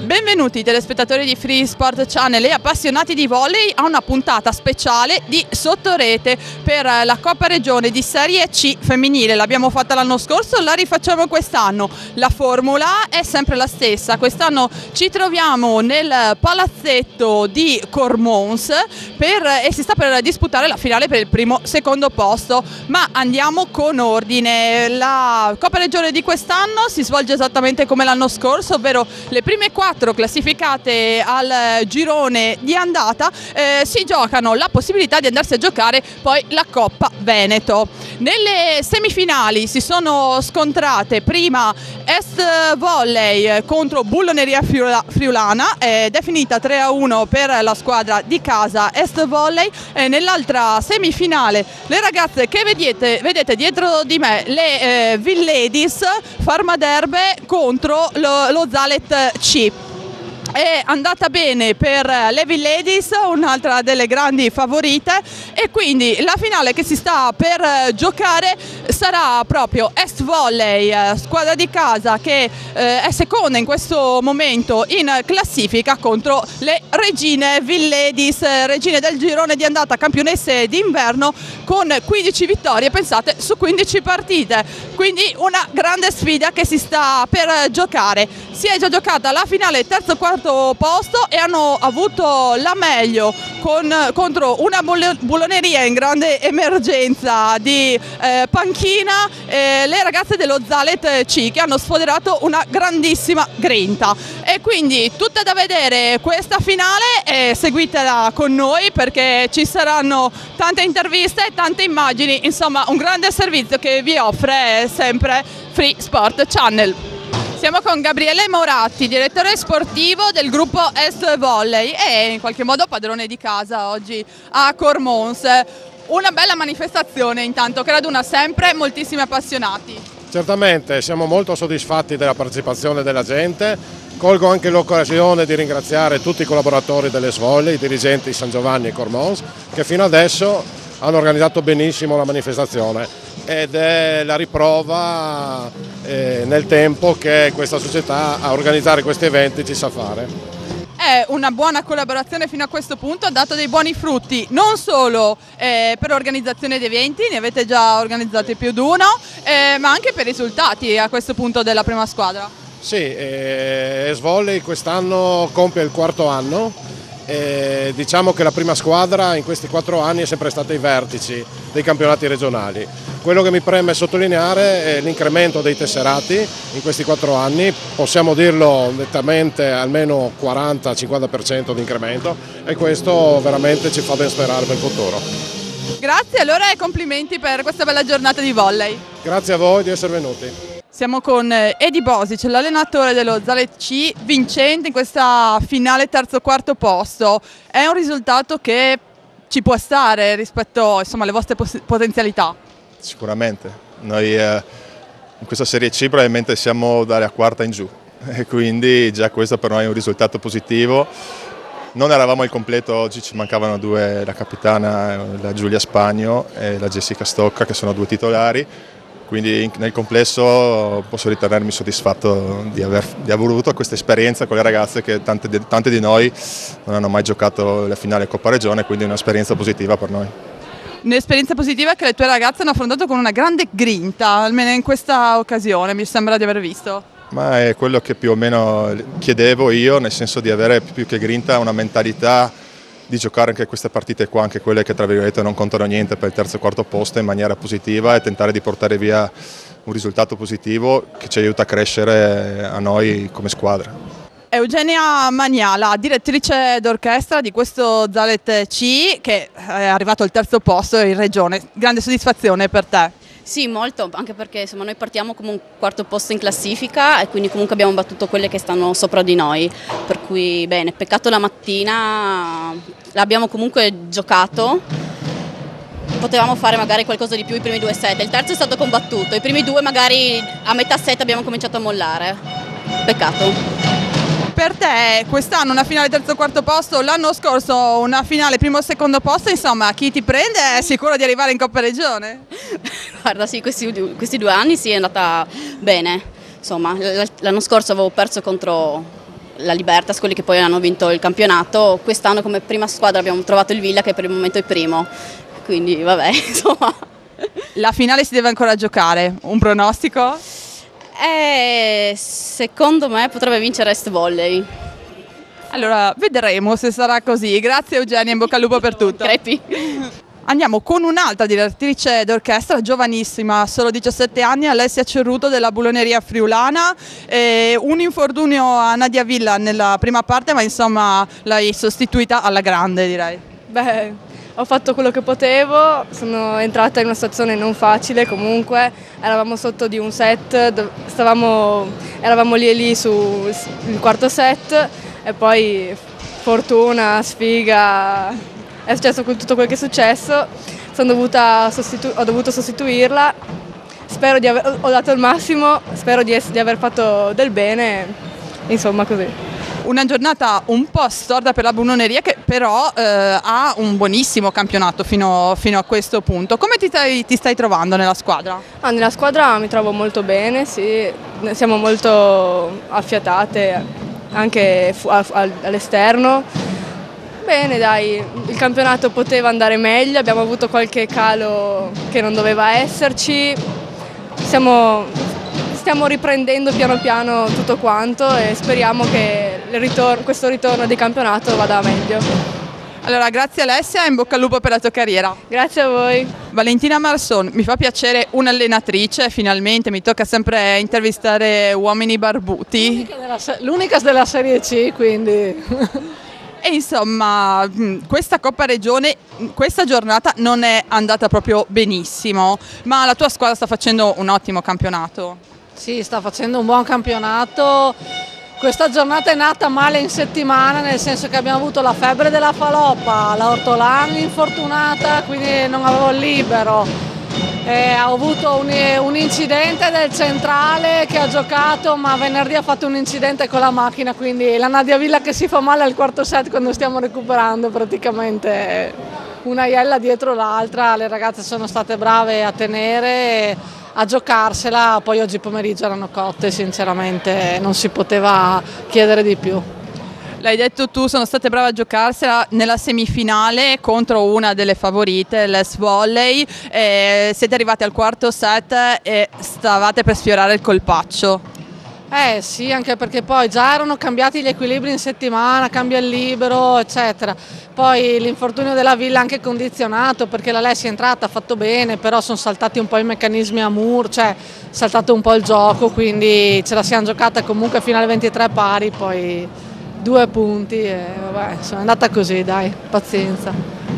Benvenuti telespettatori di Free Sport Channel e appassionati di volley a una puntata speciale di Sottorete per la Coppa Regione di Serie C femminile. L'abbiamo fatta l'anno scorso, la rifacciamo quest'anno. La formula è sempre la stessa. Quest'anno ci troviamo nel palazzetto di Cormons e si sta per disputare la finale per il secondo posto, ma andiamo con ordine. La Coppa Regione di quest'anno si svolge esattamente come l'anno scorso, ovvero le prime 4 classificate al girone di andata si giocano la possibilità di andarsi a giocare poi la Coppa Veneto. Nelle semifinali si sono scontrate prima Est Volley contro Bulloneria Friulana ed è finita 3-1 per la squadra di casa Est Volley. Nell'altra semifinale le ragazze che vedete dietro di me, le Villadies Farmaderbe contro lo Zalet C. È andata bene per le Villadies, un'altra delle grandi favorite, e quindi la finale che si sta per giocare sarà proprio Est Volley, squadra di casa che è seconda in questo momento in classifica, contro le Regine Villadies, regine del girone di andata, campionesse d'inverno con 15 vittorie, pensate, su 15 partite. Quindi una grande sfida che si sta per giocare. Si è già giocata la finale terzo-quarto posto e hanno avuto la meglio contro una Bulloneria in grande emergenza di panchina, le ragazze dello Zalet C, che hanno sfoderato una grandissima grinta. E quindi tutta da vedere questa finale, seguitela con noi perché ci saranno tante interviste e tante immagini, insomma un grande servizio che vi offre sempre Free Sport Channel. Siamo con Gabriele Moratti, direttore sportivo del gruppo Est Volley e in qualche modo padrone di casa oggi a Cormons. Una bella manifestazione intanto che raduna sempre moltissimi appassionati. Certamente, siamo molto soddisfatti della partecipazione della gente. Colgo anche l'occasione di ringraziare tutti i collaboratori dell'Est Volley, i dirigenti San Giovanni e Cormons, che fino adesso hanno organizzato benissimo la manifestazione ed è la riprova nel tempo che questa società a organizzare questi eventi ci sa fare. È una buona collaborazione fino a questo punto, ha dato dei buoni frutti non solo per l'organizzazione di eventi, ne avete già organizzati più di uno, ma anche per i risultati a questo punto della prima squadra. Sì, Est Volley quest'anno compie il 4º anno. Diciamo che la prima squadra in questi 4 anni è sempre stata ai vertici dei campionati regionali. Quello che mi preme sottolineare è l'incremento dei tesserati in questi 4 anni, possiamo dirlo nettamente almeno 40-50% di incremento, e questo veramente ci fa ben sperare per il futuro. Grazie allora e complimenti per questa bella giornata di volley. Grazie a voi di essere venuti. Siamo con Edi Bosic, l'allenatore dello Zalet C, vincente in questa finale terzo-quarto posto. È un risultato che ci può stare rispetto, insomma, alle vostre potenzialità? Sicuramente. Noi in questa Serie C probabilmente siamo dalla quarta in giù e quindi già questo per noi è un risultato positivo. Non eravamo al completo oggi, ci mancavano 2, la capitana, la Giulia Spagno e la Jessica Stocca, che sono 2 titolari. Quindi nel complesso posso ritenermi soddisfatto di aver avuto questa esperienza con le ragazze, che tante di noi non hanno mai giocato la finale Coppa Regione, quindi è un'esperienza positiva per noi. Un'esperienza positiva che le tue ragazze hanno affrontato con una grande grinta, almeno in questa occasione, mi sembra di aver visto. Ma è quello che più o meno chiedevo io, nel senso di avere più che grinta una mentalità di giocare anche queste partite qua, anche quelle che tra virgolette non contano niente per il terzo e quarto posto, in maniera positiva e tentare di portare via un risultato positivo che ci aiuta a crescere a noi come squadra. Eugenia Maniala, direttrice d'orchestra di questo Zalet C, che è arrivato al terzo posto in regione. Grande soddisfazione per te? Sì, molto, anche perché insomma, noi partiamo come un 4º posto in classifica e quindi comunque abbiamo battuto quelle che stanno sopra di noi, per cui bene, peccato la mattina, l'abbiamo comunque giocato, potevamo fare magari qualcosa di più i primi 2 set, il terzo è stato combattuto, i primi 2 magari a metà set abbiamo cominciato a mollare, peccato. Per te quest'anno una finale terzo-quarto posto, l'anno scorso una finale primo-secondo posto, insomma chi ti prende è sicuro di arrivare in Coppa Regione? Guarda sì, questi 2 anni sì è andata bene, insomma l'anno scorso avevo perso contro la Libertas, quelli che poi hanno vinto il campionato. Quest'anno come prima squadra abbiamo trovato il Villa, che per il momento è primo, quindi vabbè, insomma. La finale si deve ancora giocare, un pronostico? Secondo me potrebbe vincere Est Volley. Allora, vedremo se sarà così. Grazie Eugenia, in bocca al lupo per tutto. Crepi. Andiamo con un'altra direttrice d'orchestra, giovanissima, solo 17 anni, Alessia Cerruto della Buloneria Friulana. Un infortunio a Nadia Villa nella prima parte, ma insomma l'hai sostituita alla grande, direi. Beh, ho fatto quello che potevo, sono entrata in una situazione non facile, comunque eravamo sotto di un set, eravamo lì e lì sul quarto set e poi fortuna, sfiga, è successo tutto quello che è successo, ho dovuto sostituirla, ho dato il massimo, spero di aver fatto del bene, insomma così. Una giornata un po' storta per la Buloneria, che però ha un buonissimo campionato fino a questo punto. Come ti stai trovando nella squadra? Nella squadra mi trovo molto bene, sì, siamo molto affiatate anche all'esterno. Bene dai, il campionato poteva andare meglio, abbiamo avuto qualche calo che non doveva esserci, stiamo riprendendo piano piano tutto quanto e speriamo che questo ritorno di campionato vada meglio. Allora, grazie Alessia e in bocca al lupo per la tua carriera. Grazie a voi. Valentina Marson, mi fa piacere un'allenatrice, finalmente mi tocca sempre intervistare uomini barbuti. L'unica della Serie C, quindi... E insomma, questa Coppa Regione, questa giornata non è andata proprio benissimo, ma la tua squadra sta facendo un ottimo campionato. Sì, sta facendo un buon campionato. Questa giornata è nata male in settimana, nel senso che abbiamo avuto la febbre della faloppa, la Ortolani infortunata, quindi non avevo il libero. Ho avuto un incidente del centrale che ha giocato, ma venerdì ha fatto un incidente con la macchina, quindi la Nadia Villa che si fa male al quarto set quando stiamo recuperando praticamente una iella dietro l'altra. Le ragazze sono state brave a tenere, a giocarsela, poi oggi pomeriggio erano cotte, sinceramente non si poteva chiedere di più. L'hai detto tu, sono state brave a giocarsela nella semifinale contro una delle favorite, l'Est Volley. Siete arrivati al quarto set e stavate per sfiorare il colpaccio. Sì, anche perché poi già erano cambiati gli equilibri in settimana, cambia il libero, eccetera. Poi l'infortunio della Villa anche condizionato, perché la Alessia è entrata, ha fatto bene, però sono saltati un po' i meccanismi a muro, cioè è saltato un po' il gioco, quindi ce la siamo giocata comunque fino alle 23 pari, poi 2 punti e vabbè, sono andata così, dai, pazienza.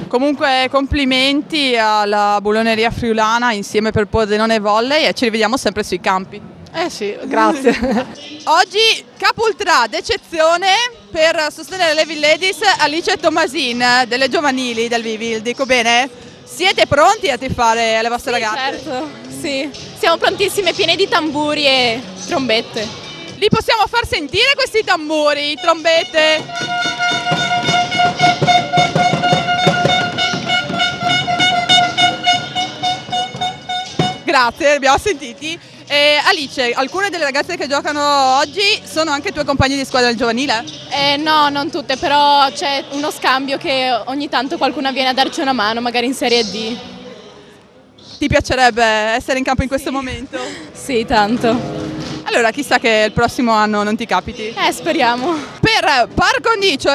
Comunque complimenti alla Buloneria Friulana insieme per Pordenone Volley e ci rivediamo sempre sui campi. Sì, grazie. Oggi capo ultra d'eccezione per sostenere le Ladies, Alice Tomasin delle giovanili del Vivil, dico bene? Siete pronti a tifare le vostre ragazze? Certo, sì, siamo prontissime, piene di tamburi e trombette. Li possiamo far sentire questi tamburi, trombette? Grazie, li abbiamo sentiti. Alice, alcune delle ragazze che giocano oggi sono anche tue compagne di squadra del giovanile? No, non tutte, però c'è uno scambio che ogni tanto qualcuna viene a darci una mano, magari in Serie D. Ti piacerebbe essere in campo in questo momento? Sì, tanto. Allora chissà che il prossimo anno non ti capiti. Speriamo. Per par condicio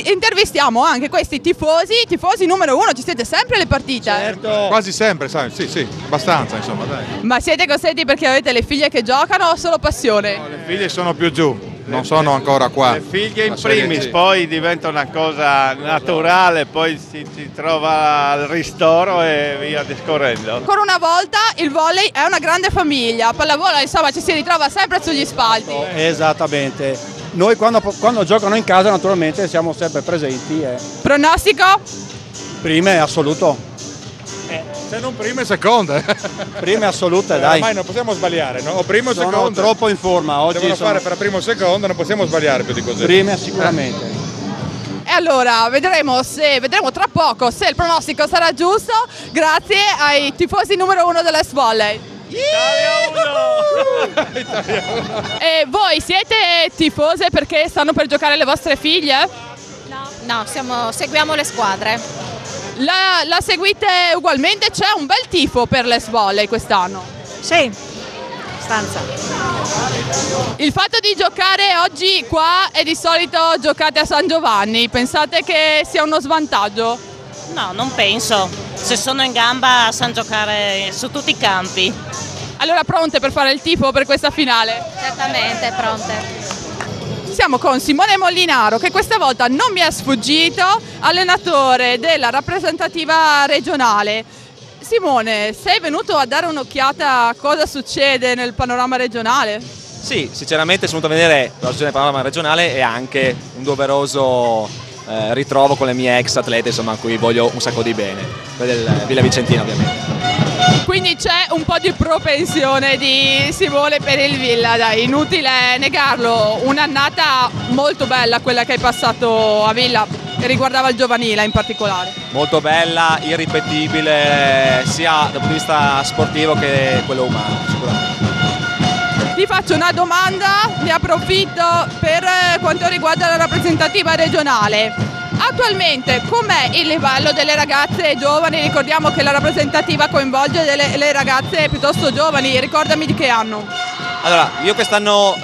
intervistiamo anche questi tifosi numero 1, ci siete sempre alle partite? Certo. Quasi sempre, sai, sì, abbastanza insomma, dai. Ma siete costretti perché avete le figlie che giocano o solo passione? No, le figlie sono più giù, non sono ancora qua. Le figlie in primis, poi diventa una cosa naturale, poi si trova al ristoro e via discorrendo. Ancora una volta il volley è una grande famiglia, pallavolo insomma ci si ritrova sempre sugli spalti. Esattamente, noi quando giocano in casa naturalmente siamo sempre presenti. Pronostico? Prime assoluto. Se non prime, seconde. Prime assolute, dai. Ormai non possiamo sbagliare, no? O primo o secondo. Sono troppo in forma. Oggi devono fare per primo o secondo, non possiamo sbagliare più di così. Prime sicuramente. E allora vedremo tra poco se il pronostico sarà giusto, grazie ai tifosi numero 1 dell'Est Volley. Italia 1! E voi siete tifose perché stanno per giocare le vostre figlie? No, seguiamo le squadre. La seguite ugualmente? C'è un bel tifo per l'Es Volley quest'anno? Sì, stanza. Il fatto di giocare oggi qua e di solito giocate a San Giovanni, pensate che sia uno svantaggio? No, non penso. Se sono in gamba sanno giocare su tutti i campi. Allora pronte per fare il tifo per questa finale? Certamente, pronte. Siamo con Simone Mollinaro, che questa volta non mi è sfuggito, allenatore della rappresentativa regionale. Simone, sei venuto a dare un'occhiata a cosa succede nel panorama regionale? Sì, sinceramente sono venuto a vedere la situazione del panorama regionale e anche un doveroso ritrovo con le mie ex atlete, insomma, a cui voglio un sacco di bene, del Villa Vicentina ovviamente. Quindi c'è un po' di propensione di Simone per il Villa, dai, inutile negarlo, un'annata molto bella quella che hai passato a Villa, che riguardava il giovanile in particolare. Molto bella, irripetibile sia dal punto di vista sportivo che quello umano, sicuramente. Ti faccio una domanda, ne approfitto per quanto riguarda la rappresentativa regionale. Attualmente com'è il livello delle ragazze giovani? Ricordiamo che la rappresentativa coinvolge le ragazze piuttosto giovani, ricordami di che anno. Allora, io quest'anno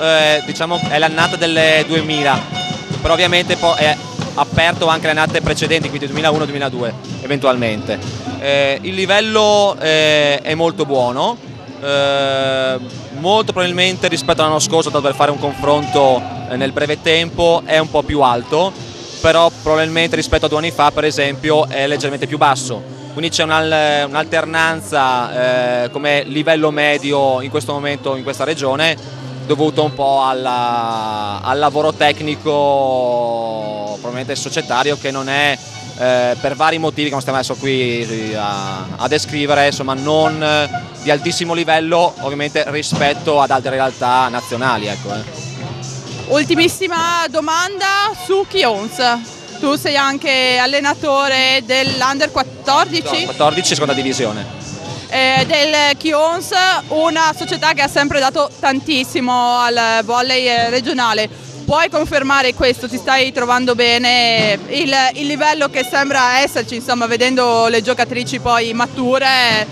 diciamo è l'annata delle 2000, però ovviamente è aperto anche le annate precedenti, quindi 2001-2002 eventualmente. Il livello è molto buono, molto probabilmente rispetto all'anno scorso, tanto per fare un confronto nel breve tempo, è un po' più alto, però probabilmente rispetto a 2 anni fa per esempio è leggermente più basso, quindi c'è un'alternanza come livello medio in questo momento in questa regione, dovuto un po' al lavoro tecnico probabilmente societario, che non è per vari motivi che non stiamo adesso qui a descrivere, insomma non di altissimo livello ovviamente rispetto ad altre realtà nazionali, ecco. Ultimissima domanda su Chions, tu sei anche allenatore dell'Under 14? 14 seconda divisione. Del Chions, una società che ha sempre dato tantissimo al volley regionale. Puoi confermare questo? Ti stai trovando bene? Il livello che sembra esserci, insomma, vedendo le giocatrici poi mature,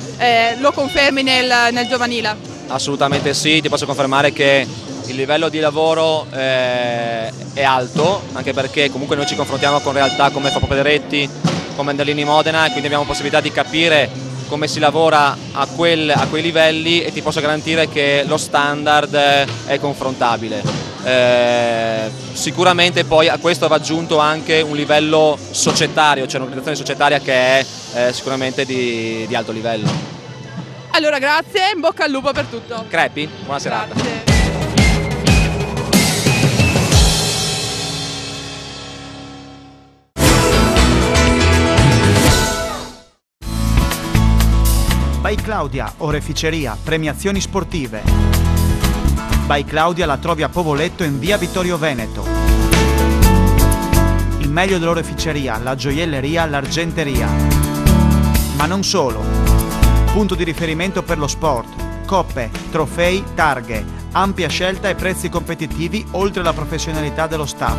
lo confermi nel giovanile? Assolutamente sì, ti posso confermare che il livello di lavoro è alto, anche perché comunque noi ci confrontiamo con realtà come Foppo Pederetti, come Enderlini Modena, e quindi abbiamo possibilità di capire come si lavora a quei livelli, e ti posso garantire che lo standard è confrontabile. Sicuramente poi a questo va aggiunto anche un livello societario, cioè un'organizzazione societaria che è sicuramente di alto livello. Allora grazie, in bocca al lupo per tutto. Crepi, buona serata. Grazie. By Claudia, oreficeria, premiazioni sportive. By Claudia la trovi a Povoletto in via Vittorio Veneto. Il meglio dell'oreficeria, la gioielleria, l'argenteria. Ma non solo. Punto di riferimento per lo sport. Coppe, trofei, targhe, ampia scelta e prezzi competitivi oltre alla professionalità dello staff.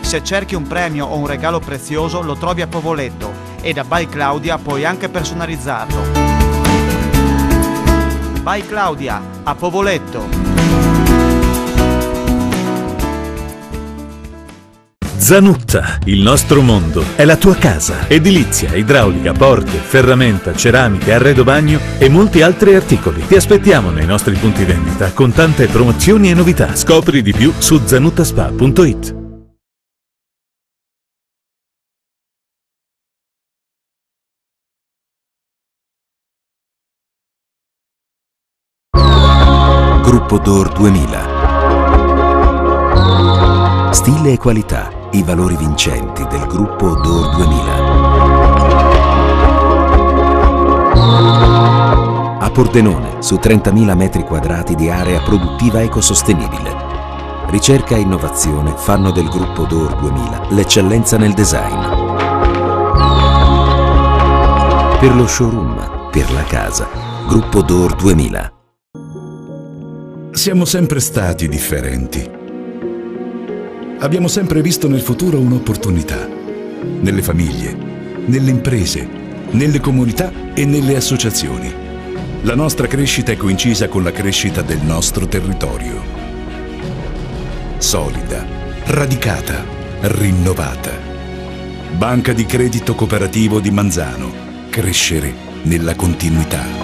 Se cerchi un premio o un regalo prezioso lo trovi a Povoletto e da By Claudia puoi anche personalizzarlo. By Claudia, a Povoletto. Zanutta, il nostro mondo, è la tua casa. Edilizia, idraulica, porte, ferramenta, ceramiche, arredo bagno e molti altri articoli. Ti aspettiamo nei nostri punti vendita con tante promozioni e novità. Scopri di più su zanuttaspa.it. Gruppo D'Or 2000. Stile e qualità, i valori vincenti del Gruppo D'Or 2000. A Pordenone, su 30.000 metri quadrati di area produttiva ecosostenibile. Ricerca e innovazione fanno del Gruppo D'Or 2000 l'eccellenza nel design. Per lo showroom, per la casa, Gruppo D'Or 2000. Siamo sempre stati differenti. Abbiamo sempre visto nel futuro un'opportunità. Nelle famiglie, nelle imprese, nelle comunità e nelle associazioni. La nostra crescita è coincisa con la crescita del nostro territorio. Solida, radicata, rinnovata. Banca di Credito Cooperativo di Manzano. Crescere nella continuità.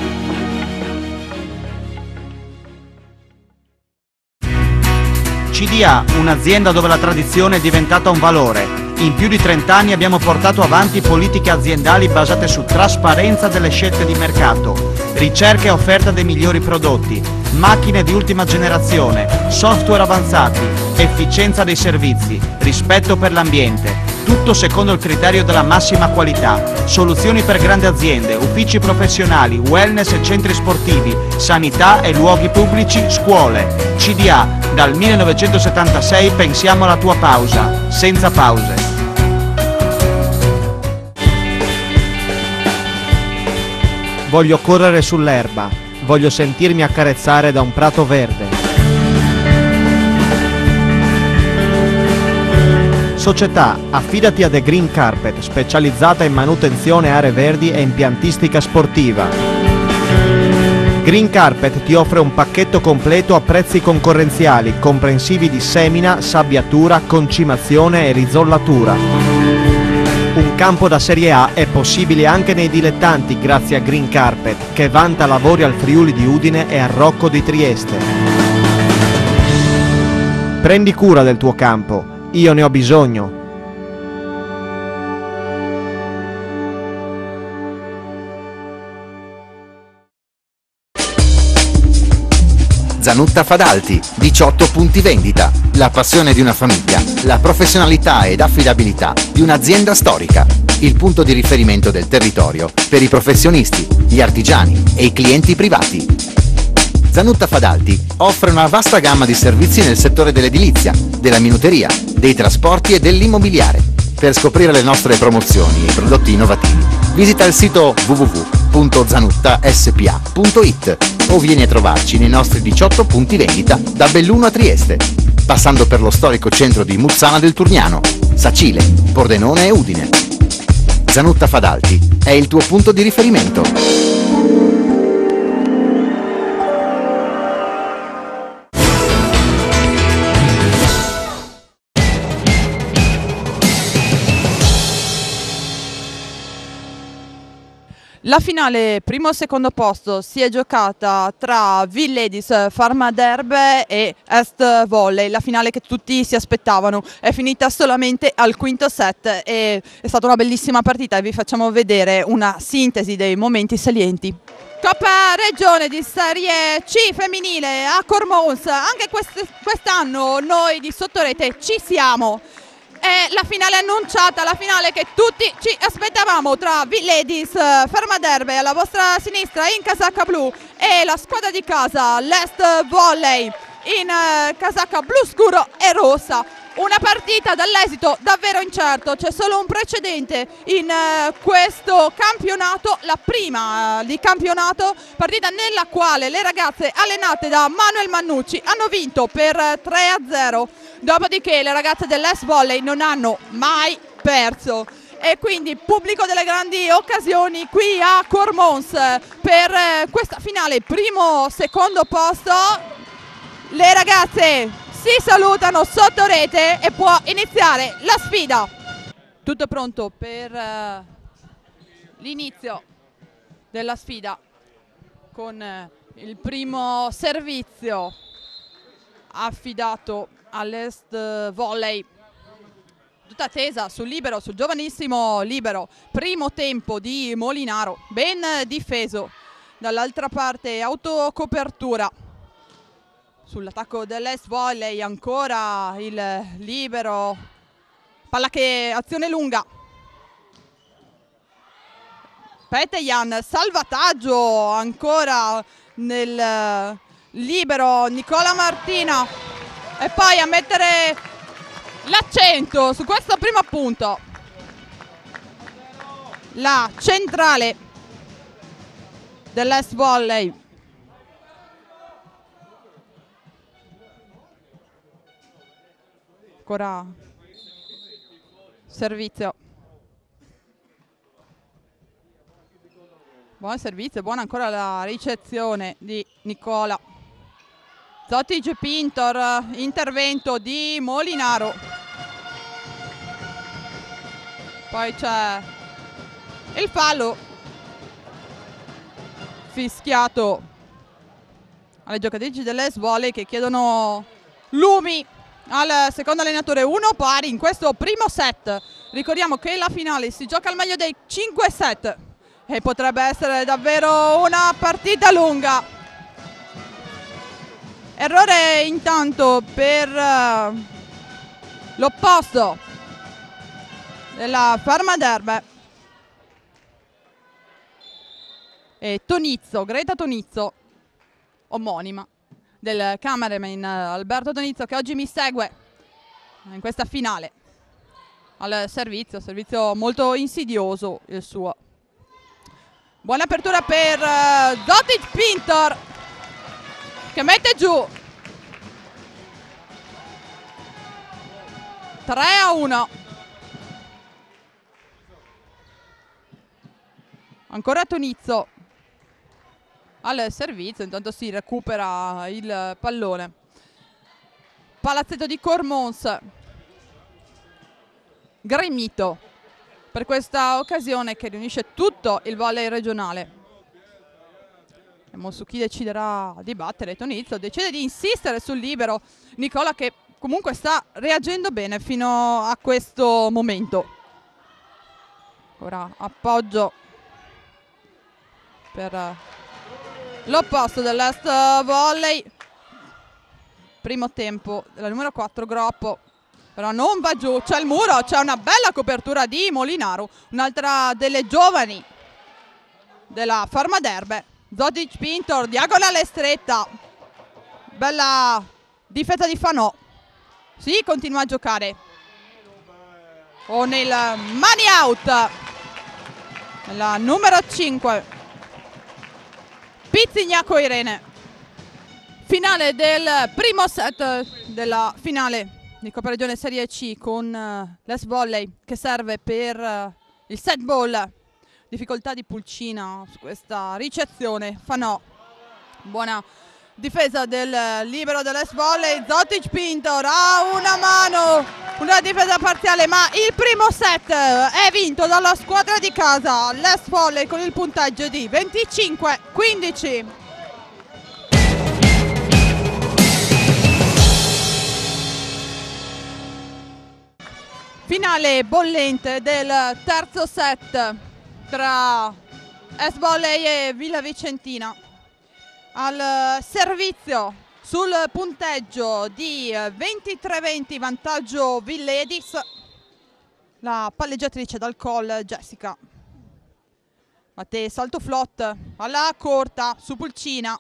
CDA, un'azienda dove la tradizione è diventata un valore. In più di 30 anni abbiamo portato avanti politiche aziendali basate su trasparenza delle scelte di mercato, ricerca e offerta dei migliori prodotti, macchine di ultima generazione, software avanzati, efficienza dei servizi, rispetto per l'ambiente. Tutto secondo il criterio della massima qualità. Soluzioni per grandi aziende, uffici professionali, wellness e centri sportivi, sanità e luoghi pubblici, scuole. CDA, dal 1976 pensiamo alla tua pausa, senza pause. Voglio correre sull'erba, voglio sentirmi accarezzare da un prato verde. Società, affidati a The Green Carpet, specializzata in manutenzione aree verdi e impiantistica sportiva. Green Carpet ti offre un pacchetto completo a prezzi concorrenziali, comprensivi di semina, sabbiatura, concimazione e rizollatura. Un campo da Serie A è possibile anche nei dilettanti grazie a Green Carpet, che vanta lavori al Friuli di Udine e al Rocco di Trieste. Prendi cura del tuo campo. Io ne ho bisogno. Zanutta Fadalti, 18 punti vendita, la passione di una famiglia, la professionalità ed affidabilità di un'azienda storica, il punto di riferimento del territorio per i professionisti, gli artigiani e i clienti privati. Zanutta Fadalti offre una vasta gamma di servizi nel settore dell'edilizia, della minuteria, dei trasporti e dell'immobiliare. Per scoprire le nostre promozioni e prodotti innovativi, visita il sito www.zanuttaspa.it o vieni a trovarci nei nostri 18 punti vendita da Belluno a Trieste, passando per lo storico centro di Muzzana del Turniano, Sacile, Pordenone e Udine. Zanutta Fadalti è il tuo punto di riferimento. La finale primo e secondo posto si è giocata tra Villedi's Farmaderbe e Est Volley, la finale che tutti si aspettavano. È finita solamente al quinto set e è stata una bellissima partita e vi facciamo vedere una sintesi dei momenti salienti. Coppa Regione di Serie C femminile a Cormons, anche quest'anno noi di Sottorete ci siamo. È la finale annunciata, la finale che tutti ci aspettavamo tra Villedi's Farmaderbe alla vostra sinistra in casacca blu e la squadra di casa, l'Est Volley, in casacca blu scuro e rossa. Una partita dall'esito davvero incerto, c'è solo un precedente in questo campionato, la prima di campionato, partita nella quale le ragazze allenate da Manuel Mannucci hanno vinto per 3-0, dopodiché le ragazze dell'Est Volley non hanno mai perso. E quindi pubblico delle grandi occasioni qui a Cormons per questa finale, primo, secondo posto. Le ragazze si salutano sotto rete e può iniziare la sfida. Tutto pronto per l'inizio della sfida con il primo servizio affidato all'Est Volley. Tutta attesa sul libero, sul giovanissimo libero. Primo tempo di Molinaro, ben difeso. Dall'altra parte autocopertura. Sull'attacco dell'Est Volley ancora il libero, palla che azione lunga. Petejan, salvataggio ancora nel libero Nicola Martina. E poi a mettere l'accento su questo primo appunto la centrale dell'Est Volley. Ancora servizio. Buon servizio, buona ancora la ricezione di Nicola. Zotic Pintor, intervento di Molinaro. Poi c'è il fallo fischiato alle giocatrici dell'Es Volley che chiedono lumi al secondo allenatore. 1 pari in questo primo set. Ricordiamo che la finale si gioca al meglio dei 5 set e potrebbe essere davvero una partita lunga. Errore intanto per l'opposto della Fermaderbe. E Tonizzo, Greta Tonizzo, omonima del cameraman Alberto Tonizzo, che oggi mi segue in questa finale. Al servizio molto insidioso il suo. Buona apertura per Zotic Pintor, che mette giù 3-1. Ancora Tonizzo al servizio, intanto si recupera il pallone. Palazzetto di Cormons, gremito per questa occasione che riunisce tutto il volley regionale. Vediamo su chi deciderà di battere. Tonizzo decide di insistere sul libero Nicola, che comunque sta reagendo bene fino a questo momento. Ora appoggio per l'opposto dell'Est Volley. Primo tempo della numero 4 Groppo, però non va giù, c'è il muro, c'è una bella copertura di Molinaro, un'altra delle giovani della Fermaderbe. Zotic Pintor, diagonale stretta, bella difesa di Fanò. Sì, continua a giocare con il money out la numero 5 Pizzignaco Irene. Finale del primo set della finale di Coppa Regione Serie C, con l'Es Volley che serve per il set ball. Difficoltà di Pulcina su questa ricezione. Fanò, buona difesa del libero dell'Es Volley. Zotic Pintor ha una mano, una difesa parziale, ma il primo set è vinto dalla squadra di casa, l'Es Volley, con il punteggio di 25-15. Finale bollente del terzo set tra Es Volley e Villa Vicentina. Al servizio sul punteggio di 23-20 vantaggio Villedis, la palleggiatrice dal Col Jessica. Batte salto flot alla corta su Pulcina.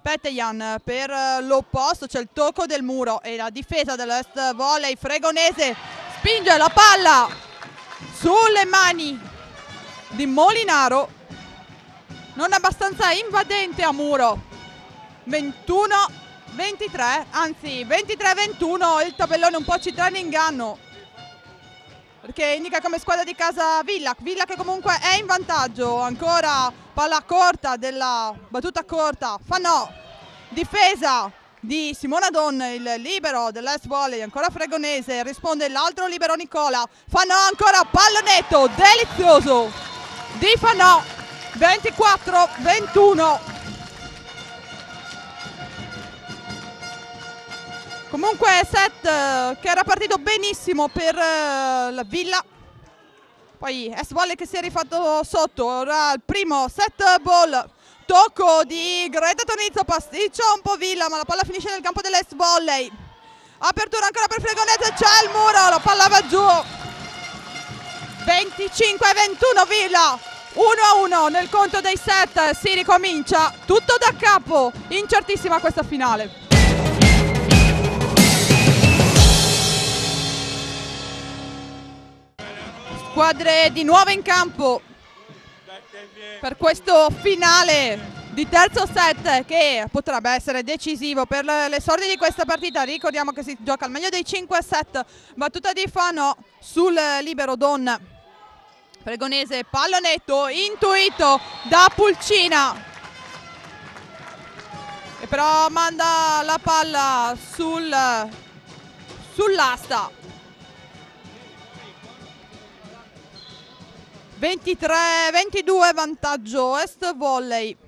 Petejan per l'opposto, c'è il tocco del muro e la difesa dell'Est Volley Fregonese spinge la palla sulle mani di Molinaro, non abbastanza invadente a muro. 21-23, anzi 23-21, il tabellone un po' ci trae in inganno, perché indica come squadra di casa Villa che comunque è in vantaggio. Ancora palla corta della battuta corta, Fanò, difesa di Simona Don, il libero dell'Es Volley, ancora Fregonese, risponde l'altro libero Nicola. Fanò ancora, pallonetto delizioso di Fanò, 24-21. Comunque set che era partito benissimo per la Villa, poi Es Volley che si è rifatto sotto. Ora il primo set ball, tocco di Greta Tonizzo, pasticcia un po' Villa, ma la palla finisce nel campo dell'Es Volley. Apertura ancora per Fregonese, c'è il muro, la palla va giù. 25-21 Villa, 1-1 nel conto dei set. Si ricomincia tutto da capo, incertissima questa finale. Squadre di nuovo in campo per questo finale di terzo set che potrebbe essere decisivo per le sorti di questa partita. Ricordiamo che si gioca al meglio dei 5 set. Battuta di Fanò sul libero Don Fregonese, pallonetto intuito da Pulcina, e però manda la palla sull'asta. 23-22 vantaggio Est Volley.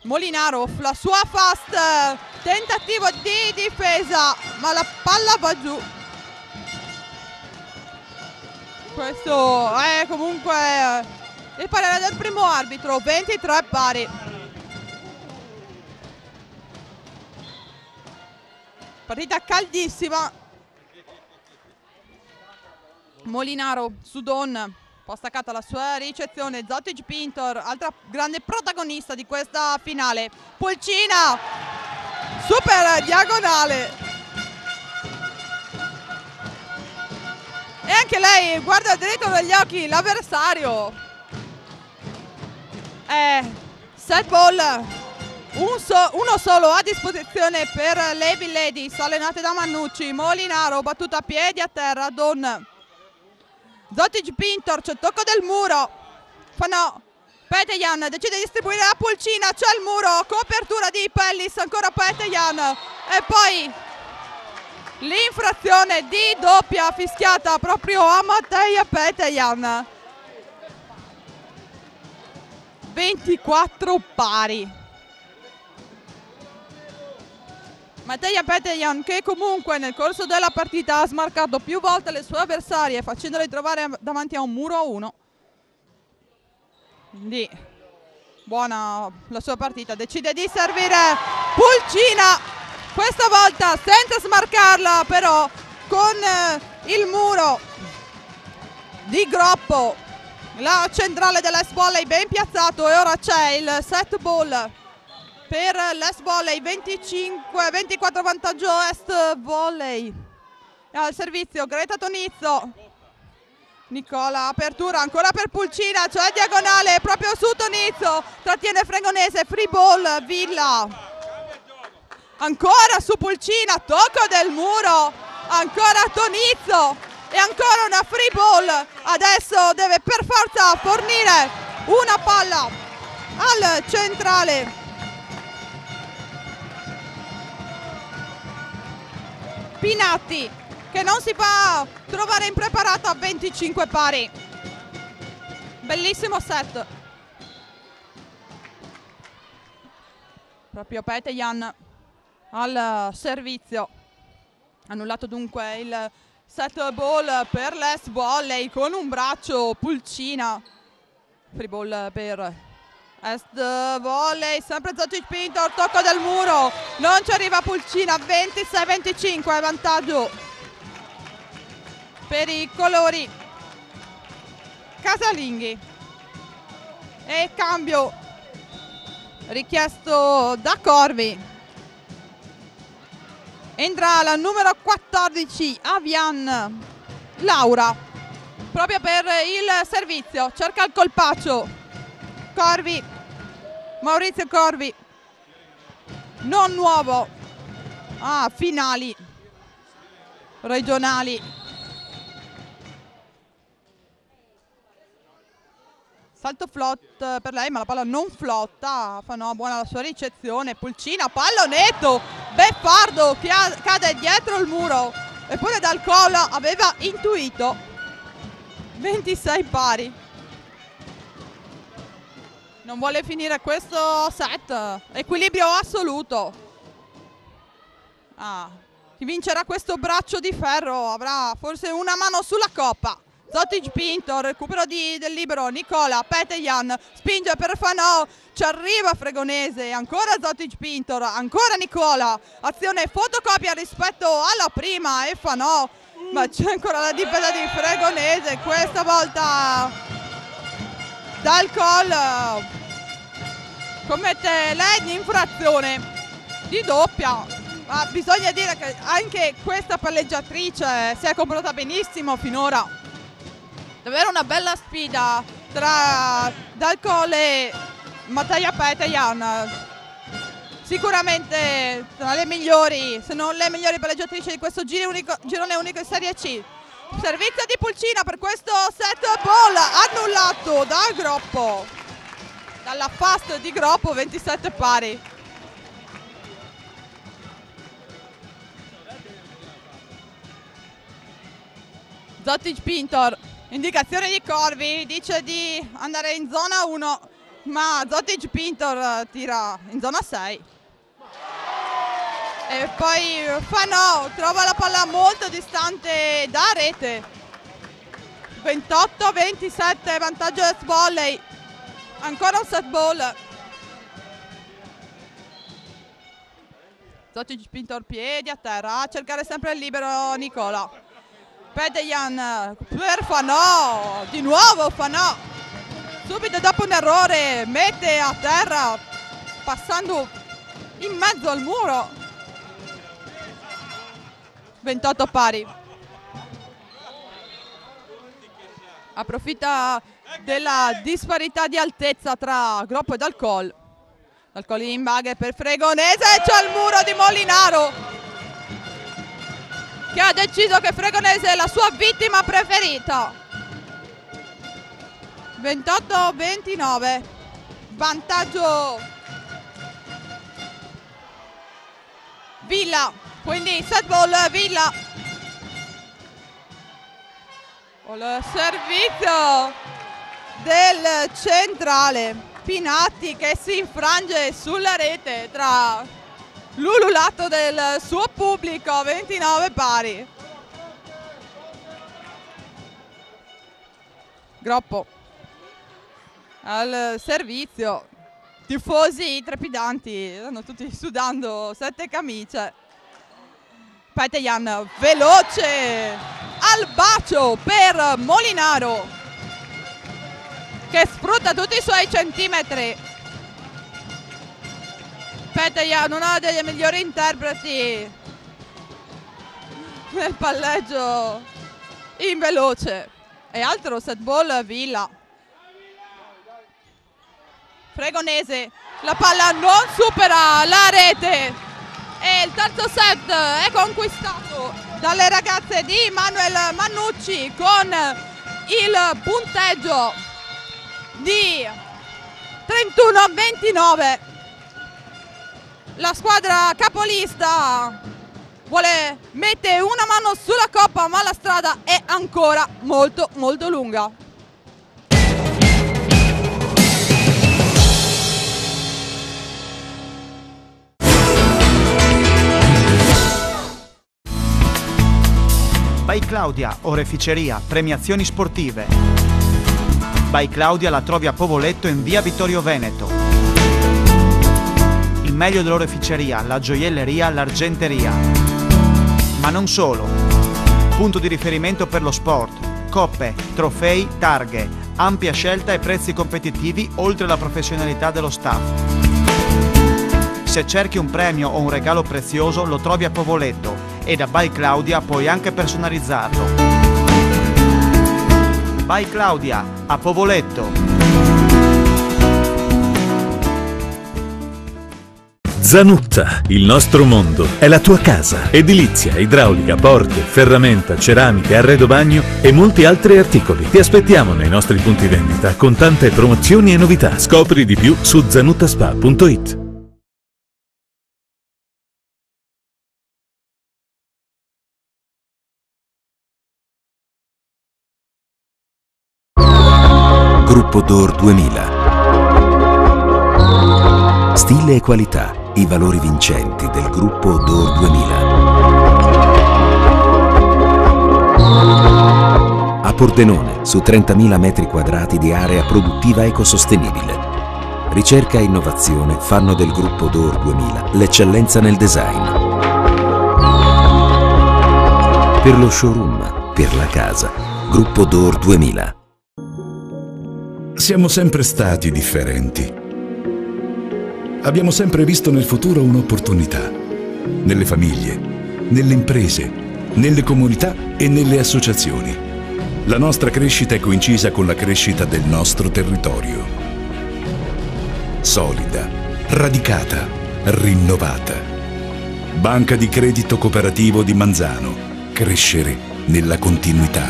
Molinaro, la sua fast, tentativo di difesa, ma la palla va giù. Questo è comunque il parere del primo arbitro. 23 pari. Partita caldissima. Molinaro su Don, un po' staccata la sua ricezione. Zotic Pintor, altra grande protagonista di questa finale. Pulcina, super diagonale, e anche lei guarda dritto negli occhi l'avversario. Set ball, uno solo a disposizione per le Evil Ladies allenate da Mannucci. Molinaro, battuta a piedi a terra. Don, Zotic Pintor, c'è il tocco del muro. Fanò, Petejan decide di distribuire la Pulcina, c'è il muro, copertura di Pellis, ancora Petejan, e poi l'infrazione di doppia fischiata proprio a Matteja Petejan. 24 pari. Matteja Petejan, che comunque nel corso della partita ha smarcato più volte le sue avversarie, facendole trovare davanti a un muro a uno. Quindi buona la sua partita. Decide di servire Pulcina, questa volta senza smarcarla, però con il muro di Groppo, la centrale dell'Est Volley ben piazzato. E ora c'è il set ball per l'Est Volley. 25-24 vantaggio Est Volley. Al servizio Greta Tonizzo. Nicola, apertura ancora per Pulcina, c'è diagonale proprio su Tonizzo, trattiene Fregonese, free ball Villa. Ancora su Pulcina, tocco del muro, ancora Tonizzo e ancora una free ball. Adesso deve per forza fornire una palla al centrale. Pinatti, che non si fa trovare impreparato a 25 pari. Bellissimo set. Proprio Petejan al servizio. Annullato dunque il set ball per l'Est Volley con un braccio Pulcina. Free ball per Est Volley, sempre Zotic Pintor, tocco del muro, non ci arriva Pulcina. 26-25 vantaggio per i colori casalinghi. E cambio richiesto da Corvi. Entra la numero 14 Avian Laura proprio per il servizio, cerca il colpaccio Corvi, Maurizio Corvi, non nuovo, finali regionali. Salto flot per lei, ma la palla non flotta. Fanò buona la sua ricezione. Pulcina, pallonetto beffardo che cade dietro il muro, eppure dal collo aveva intuito. 26 pari. Non vuole finire questo set. Equilibrio assoluto. Chi vincerà questo braccio di ferro avrà forse una mano sulla coppa. Zotic Pintor, recupero del libero, Nicola, Petejan, spinge per Fanò, ci arriva Fregonese, ancora Zotic Pintor, ancora Nicola, azione fotocopia rispetto alla prima e Fanò, ma c'è ancora la difesa di Fregonese, questa volta dal call commette lei l'infrazione di doppia, ma bisogna dire che anche questa palleggiatrice si è comportata benissimo finora. Davvero una bella sfida tra Dal Colle Mattia Petejan, sicuramente tra le migliori, se non le migliori pareggiatrici di questo girone unico in Serie C. Servizio di Pulcina per questo set ball annullato dal Groppo, dalla fast di Groppo, 27 pari. Zotic Pintor, indicazione di Corvi, dice di andare in zona 1, ma Zotic Pintor tira in zona 6. E poi Fanò trova la palla molto distante da rete. 28-27, vantaggio S Volley. Ancora un set ball. Zotic Pintor piedi a terra, a cercare sempre il libero Nicola. Petejan per Fanò, di nuovo Fanò, subito dopo un errore mette a terra passando in mezzo al muro. 28 pari. Approfitta della disparità di altezza tra Groppo e Dalcol. Dalcol in baghe per Fregonese, c'è il muro di Molinaro che ha deciso che Fregonese è la sua vittima preferita. 28-29, vantaggio Villa, quindi set ball Villa. Il servizio del centrale Pinatti che si infrange sulla rete tra l'ululato del suo pubblico. 29 pari. Groppo al servizio, tifosi trepidanti, stanno tutti sudando 7 camicie. Petejan veloce al bacio per Molinaro che sfrutta tutti i suoi centimetri. Petejan, uno dei migliori interpreti nel palleggio in veloce. E altro set ball Villa. Fregonese, la palla non supera la rete e il terzo set è conquistato dalle ragazze di Manuel Mannucci con il punteggio di 31-29. La squadra capolista mette una mano sulla coppa, ma la strada è ancora molto molto lunga. By Claudia, oreficeria, premiazioni sportive. By Claudia la trovi a Povoletto in via Vittorio Veneto. Il meglio dell'oreficeria, la gioielleria, l'argenteria. Ma non solo. Punto di riferimento per lo sport. Coppe, trofei, targhe, ampia scelta e prezzi competitivi oltre alla professionalità dello staff. Se cerchi un premio o un regalo prezioso lo trovi a Povoletto e da By Claudia puoi anche personalizzarlo. By Claudia, a Povoletto. Zanutta, il nostro mondo, è la tua casa. Edilizia, idraulica, porte, ferramenta, ceramiche, arredo bagno e molti altri articoli. Ti aspettiamo nei nostri punti vendita con tante promozioni e novità. Scopri di più su zanuttaspa.it. Gruppo Door 2000. Stile e qualità, i valori vincenti del gruppo Door 2000. A Pordenone, su 30.000 metri quadrati di area produttiva ecosostenibile. Ricerca e innovazione fanno del gruppo Door 2000 l'eccellenza nel design. Per lo showroom, per la casa, gruppo Door 2000. Siamo sempre stati differenti. Abbiamo sempre visto nel futuro un'opportunità. Nelle famiglie, nelle imprese, nelle comunità e nelle associazioni. La nostra crescita è coincisa con la crescita del nostro territorio. solida, radicata, rinnovata. Banca di Credito Cooperativo di Manzano. Crescere nella continuità.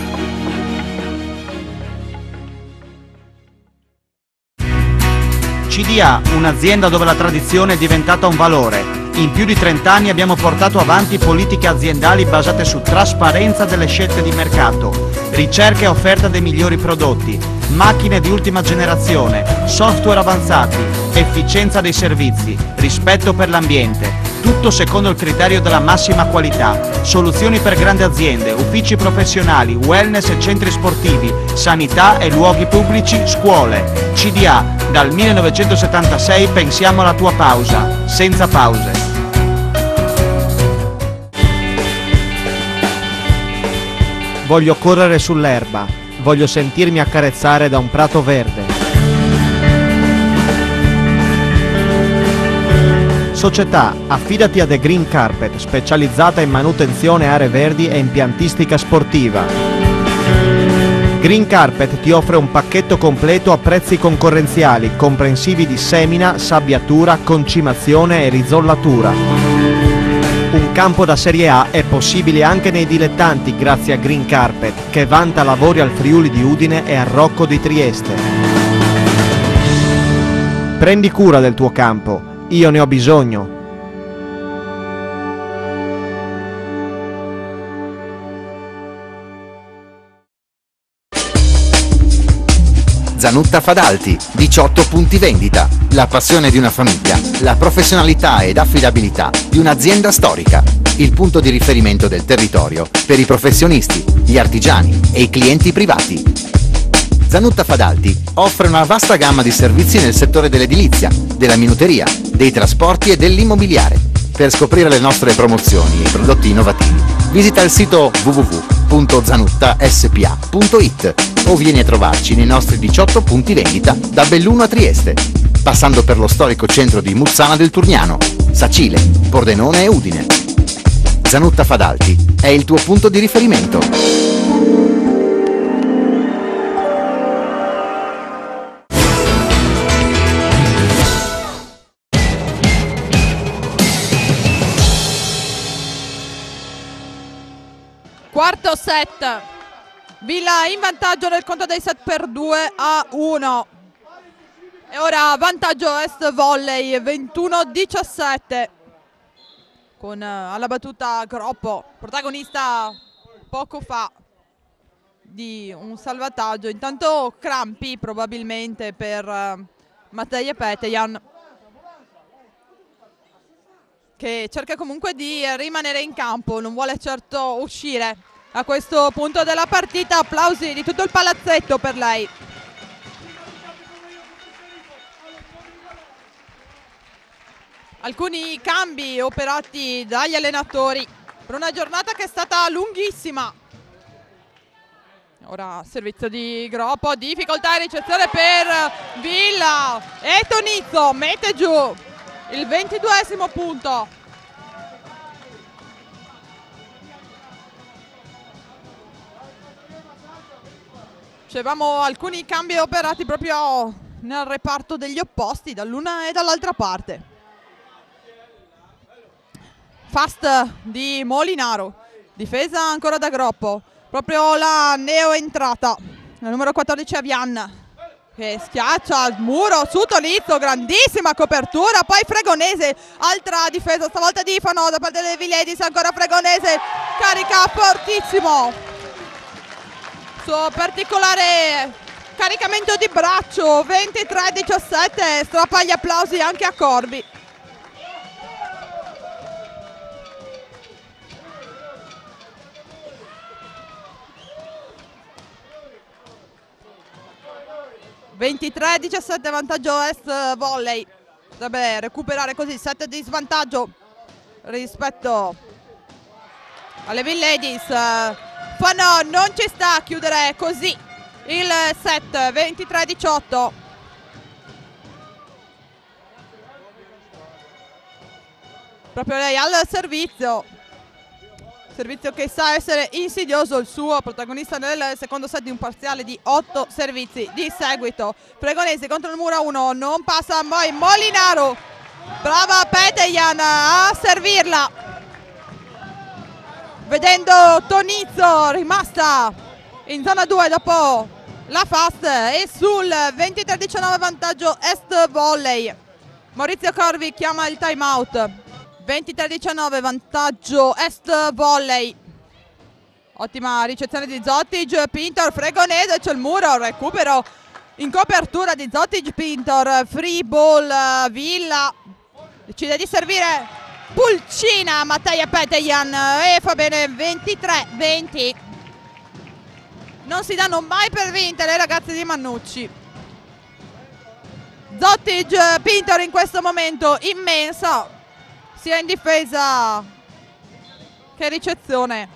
CDA, un'azienda dove la tradizione è diventata un valore. In più di 30 anni abbiamo portato avanti politiche aziendali basate su trasparenza delle scelte di mercato, ricerca e offerta dei migliori prodotti, macchine di ultima generazione, software avanzati, efficienza dei servizi, rispetto per l'ambiente. Tutto secondo il criterio della massima qualità. Soluzioni per grandi aziende, uffici professionali, wellness e centri sportivi, sanità e luoghi pubblici, scuole. CDA, dal 1976 pensiamo alla tua pausa, senza pause. Voglio correre sull'erba, voglio sentirmi accarezzare da un prato verde. Società, affidati a The Green Carpet, specializzata in manutenzione aree verdi e impiantistica sportiva. Green Carpet ti offre un pacchetto completo a prezzi concorrenziali, comprensivi di semina, sabbiatura, concimazione e rizollatura. Un campo da Serie A è possibile anche nei dilettanti grazie a Green Carpet, che vanta lavori al Friuli di Udine e al Rocco di Trieste. Prendi cura del tuo campo. Io ne ho bisogno. Zanutta Fadalti, 18 punti vendita, la passione di una famiglia, la professionalità ed affidabilità di un'azienda storica, il punto di riferimento del territorio per i professionisti, gli artigiani e i clienti privati. Zanutta Fadalti offre una vasta gamma di servizi nel settore dell'edilizia, della minuteria, dei trasporti e dell'immobiliare. Per scoprire le nostre promozioni e i prodotti innovativi, visita il sito www.zanuttaspa.it o vieni a trovarci nei nostri 18 punti vendita da Belluno a Trieste, passando per lo storico centro di Muzzana del Turniano, Sacile, Pordenone e Udine. Zanutta Fadalti è il tuo punto di riferimento. Quarto set, Villa in vantaggio nel conto dei set per 2-1 e ora vantaggio Est Volley 21-17 con alla battuta Groppo, protagonista poco fa di un salvataggio. Intanto crampi probabilmente per Matej Petejan, che cerca comunque di rimanere in campo, non vuole certo uscire a questo punto della partita. Applausi di tutto il palazzetto per lei. Alcuni cambi operati dagli allenatori per una giornata che è stata lunghissima. Ora servizio di Groppo, difficoltà in ricezione per Villa e Tonizzo mette giù il 22esimo punto. Dicevamo alcuni cambi operati proprio nel reparto degli opposti, dall'una e dall'altra parte. Fast di Molinaro, difesa ancora da Groppo, proprio la neo entrata, la numero 14 Avian, che schiaccia al muro su Tonizzo, grandissima copertura, poi Fregonese, altra difesa, stavolta di Fano da parte dei Villedis, ancora Fregonese, carica fortissimo, suo particolare caricamento di braccio, 23-17, strappa gli applausi anche a Corbi. (23-17) vantaggio Est Volley, dovrebbe recuperare così 7 di svantaggio rispetto alle Villedis. Fano non ci sta a chiudere così il set, 23-18. Proprio lei al servizio, Servizio che sa essere insidioso, il suo protagonista nel secondo set di un parziale di 8 servizi di seguito. Fregonese contro il muro 1, non passa poi Molinaro. Brava Petejan a servirla. Vedendo Tonizzo rimasta in zona 2 dopo la fast e sul 23-19 vantaggio Est Volley. Maurizio Corvi chiama il time out. 23-19 vantaggio Est Volley. Ottima ricezione di Zotic, Pintor, Fregonese, c'è il muro, recupero in copertura di Zotic, Pintor, free ball, Villa. Decide di servire Pulcina, Mattia Petejan e fa bene 23-20. Non si danno mai per vinte le ragazze di Mannucci. Zotic, Pintor in questo momento immensa, sia in difesa che ricezione.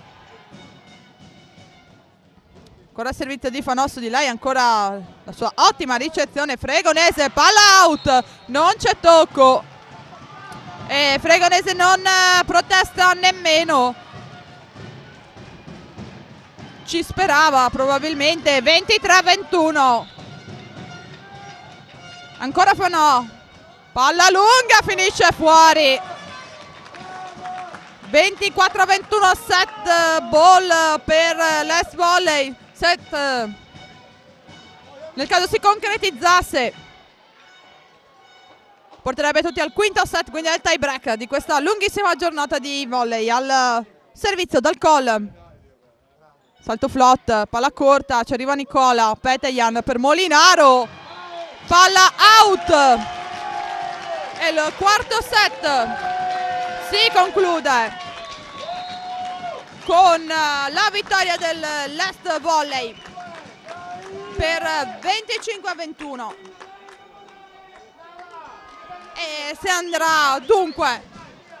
Ancora servizio di Fanosso di lei, ancora la sua ottima ricezione. Fregonese, palla out, non c'è tocco e Fregonese non protesta nemmeno. Ci sperava probabilmente. 23-21. Ancora Fanò, palla lunga, finisce fuori. 24-21 set ball per l'Est Volley. Set nel caso si concretizzasse porterebbe tutti al quinto set, quindi al tie break di questa lunghissima giornata di volley. Al servizio dal call, salto flot, palla corta, ci arriva Nicola Petejan per Molinaro, palla out e il quarto set si conclude con la vittoria dell'Est Volley per 25-21 e si andrà dunque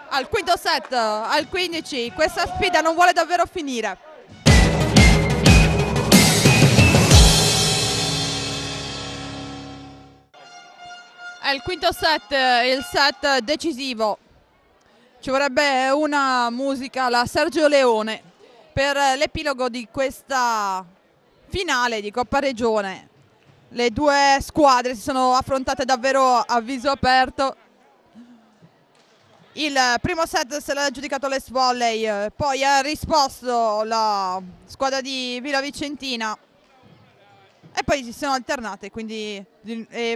al quinto set, al 15. Questa sfida non vuole davvero finire. È il quinto set, il set decisivo. Ci vorrebbe una musica alla Sergio Leone per l'epilogo di questa finale di Coppa Regione. Le due squadre si sono affrontate davvero a viso aperto. Il primo set se l'ha aggiudicato l'Est Volley, poi ha risposto la squadra di Villa Vicentina e poi si sono alternate, quindi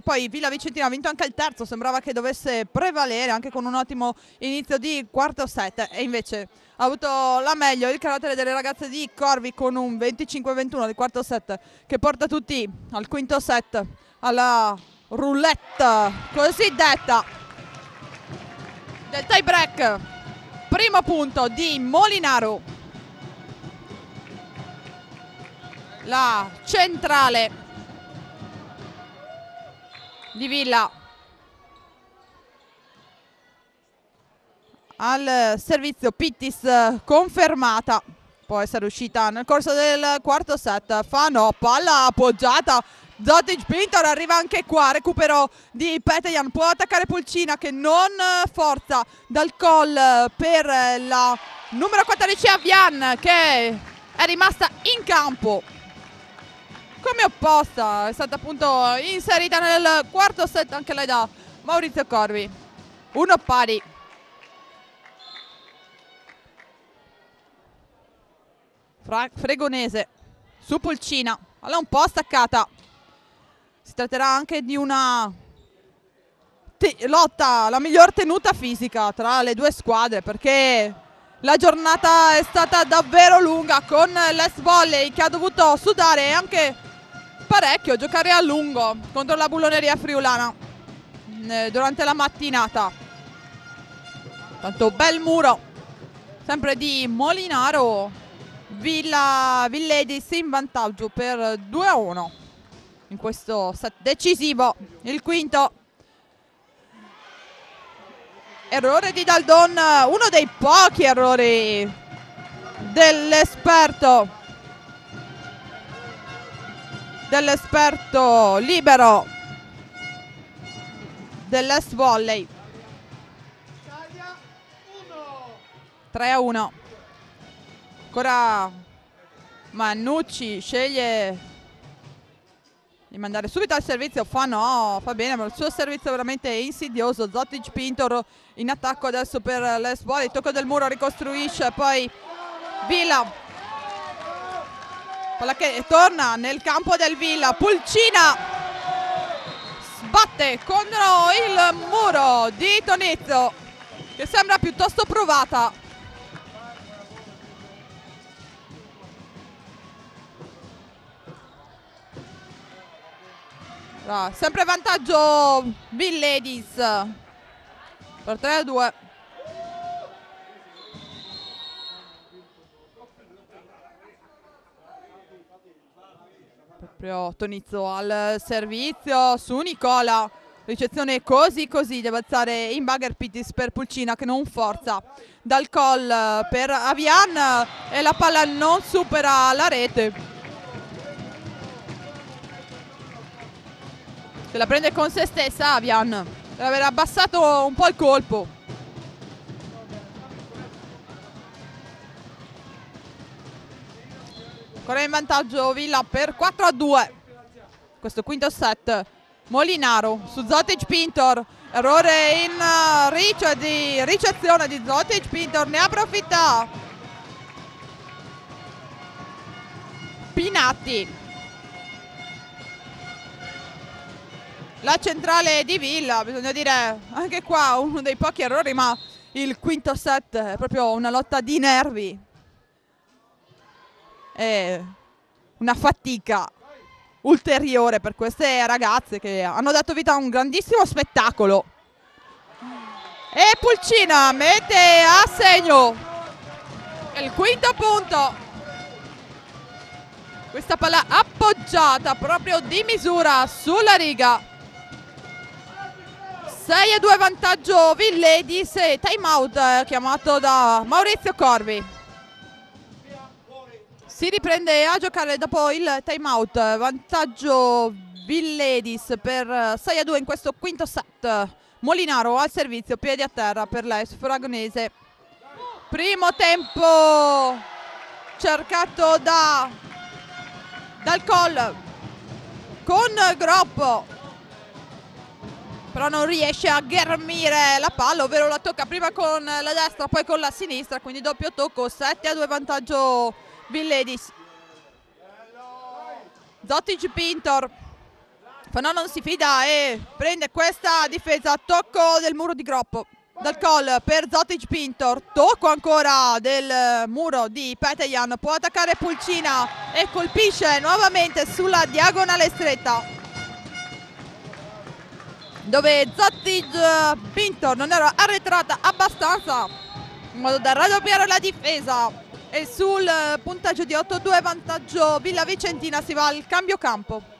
poi Villa Vicentina ha vinto anche il terzo, sembrava che dovesse prevalere anche con un ottimo inizio di quarto set e invece ha avuto la meglio il carattere delle ragazze di Corvi con un 25-21 del quarto set che porta tutti al quinto set, alla roulette cosiddetta del tie break. Primo punto di Molinaro, la centrale di Villa. Al servizio Pittis confermata, può essere uscita nel corso del quarto set. Fanò, palla appoggiata, Zotic, Pintor arriva anche qua, recupero di Petejan, può attaccare Pulcina che non forza dal call per la numero 14 Avian che è rimasta in campo come opposta, è stata appunto inserita nel quarto set anche lei da Maurizio Corvi. Uno pari. Fregonese su Pulcina, alla un po' staccata. Si tratterà anche di una lotta, la miglior tenuta fisica tra le due squadre, perché la giornata è stata davvero lunga con l'Est Volley che ha dovuto sudare anche parecchio, giocare a lungo contro la Bulloneria Friulana durante la mattinata. Tanto bel muro sempre di Molinaro. Villedis in vantaggio per 2-1 in questo set decisivo, il quinto. Errore di Daldon, uno dei pochi errori dell'esperto libero dell'Est Volley. 3-1. Ancora Mannucci sceglie di mandare subito al servizio. Fa bene, ma il suo servizio è veramente insidioso. Zotic Pintor in attacco adesso per l'Es Volley, tocco del muro, ricostruisce, poi Villa, quella che torna nel campo del Villa. Pulcina sbatte contro il muro di Tonizzo, che sembra piuttosto provata. Sempre vantaggio Villadies per 3-2. Proprio Tonizzo al servizio su Nicola. Ricezione così, deve alzare in bugger Pittis per Pulcina che non forza. Dal call per Avian e la palla non supera la rete. Se la prende con se stessa Avian, deve aver abbassato un po' il colpo. Ancora in vantaggio Villa per 4-2. Questo quinto set. Molinaro su Zotic Pintor. Errore in di ricezione di Zotic Pintor, ne approfitta Pinatti. La centrale di Villa, bisogna dire anche qua uno dei pochi errori, ma il quinto set è proprio una lotta di nervi. È una fatica ulteriore per queste ragazze che hanno dato vita a un grandissimo spettacolo. E Pulcina mette a segno il quinto punto. Questa palla appoggiata proprio di misura sulla riga. 6-2 vantaggio Villadies e time out chiamato da Maurizio Corvi. Si riprende a giocare dopo il time out. Vantaggio Villadies per 6-2 in questo quinto set. Molinaro al servizio, piedi a terra per l'AS Fragonese. Primo tempo cercato dal call con Groppo, però non riesce a ghermire la palla, ovvero la tocca prima con la destra poi con la sinistra, quindi doppio tocco. 7-2 vantaggio Villadies. Zotic Pintor, Fanò non si fida e prende questa difesa. Tocco del muro di Groppo, dal call per Zotic Pintor, tocco ancora del muro di Petejan, può attaccare Pulcina e colpisce nuovamente sulla diagonale stretta, dove Zotic Pintor non era arretrata abbastanza in modo da raddoppiare la difesa, e sul punteggio di 8-2 vantaggio Villa Vicentina si va al cambio campo.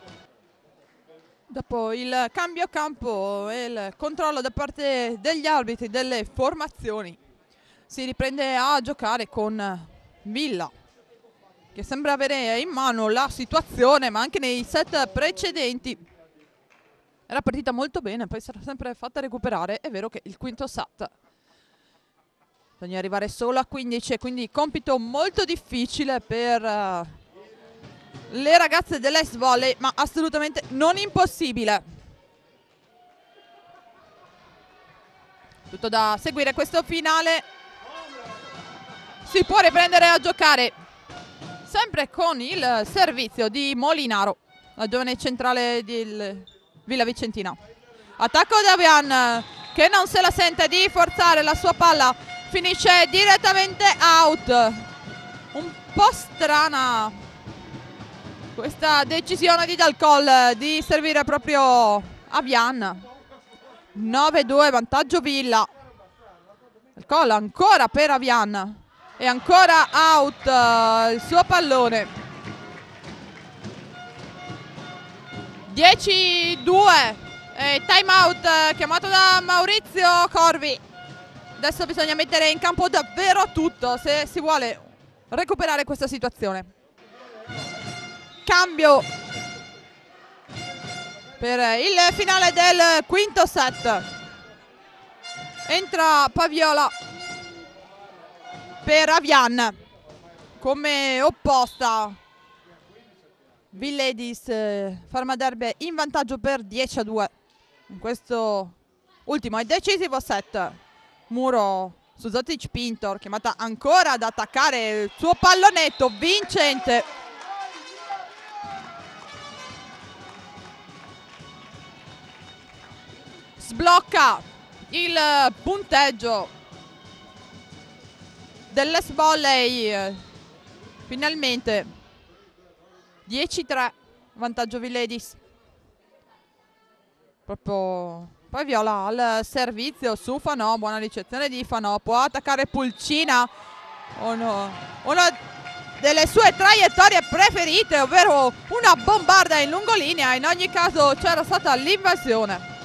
Dopo il cambio campo e il controllo da parte degli arbitri delle formazioni, si riprende a giocare con Villa, che sembra avere in mano la situazione, ma anche nei set precedenti era partita molto bene, poi sarà sempre fatta recuperare. È vero che il quinto set bisogna arrivare solo a 15, quindi compito molto difficile per le ragazze dell'Es Volley, ma assolutamente non impossibile. Tutto da seguire questo finale. Si può riprendere a giocare sempre con il servizio di Molinaro, la giovane centrale del Villa Vicentina. Attacco da Avian, che non se la sente di forzare la sua palla, finisce direttamente out. Un po' strana questa decisione di Dalcol di servire proprio Avian. 9-2 vantaggio Villa. Dalcol ancora per Avian e ancora out il suo pallone. 10-2 time out chiamato da Maurizio Corvi. Adesso bisogna mettere in campo davvero tutto se si vuole recuperare questa situazione. Cambio per il finale del quinto set. Entra Paviola per Avian. come opposta. Villadies Ferma Derbe in vantaggio per 10-2 in questo ultimo e decisivo set. Muro su Zotic Pintor, chiamata ancora ad attaccare il suo pallonetto vincente. Sblocca il punteggio dell'S Volley, finalmente 10-3 vantaggio Villadies. Proprio poi Viola al servizio su Fanò, buona ricezione di Fanò, può attaccare Pulcina, una delle sue traiettorie preferite, ovvero una bombarda in lungolinea. In ogni caso c'era stata l'invasione.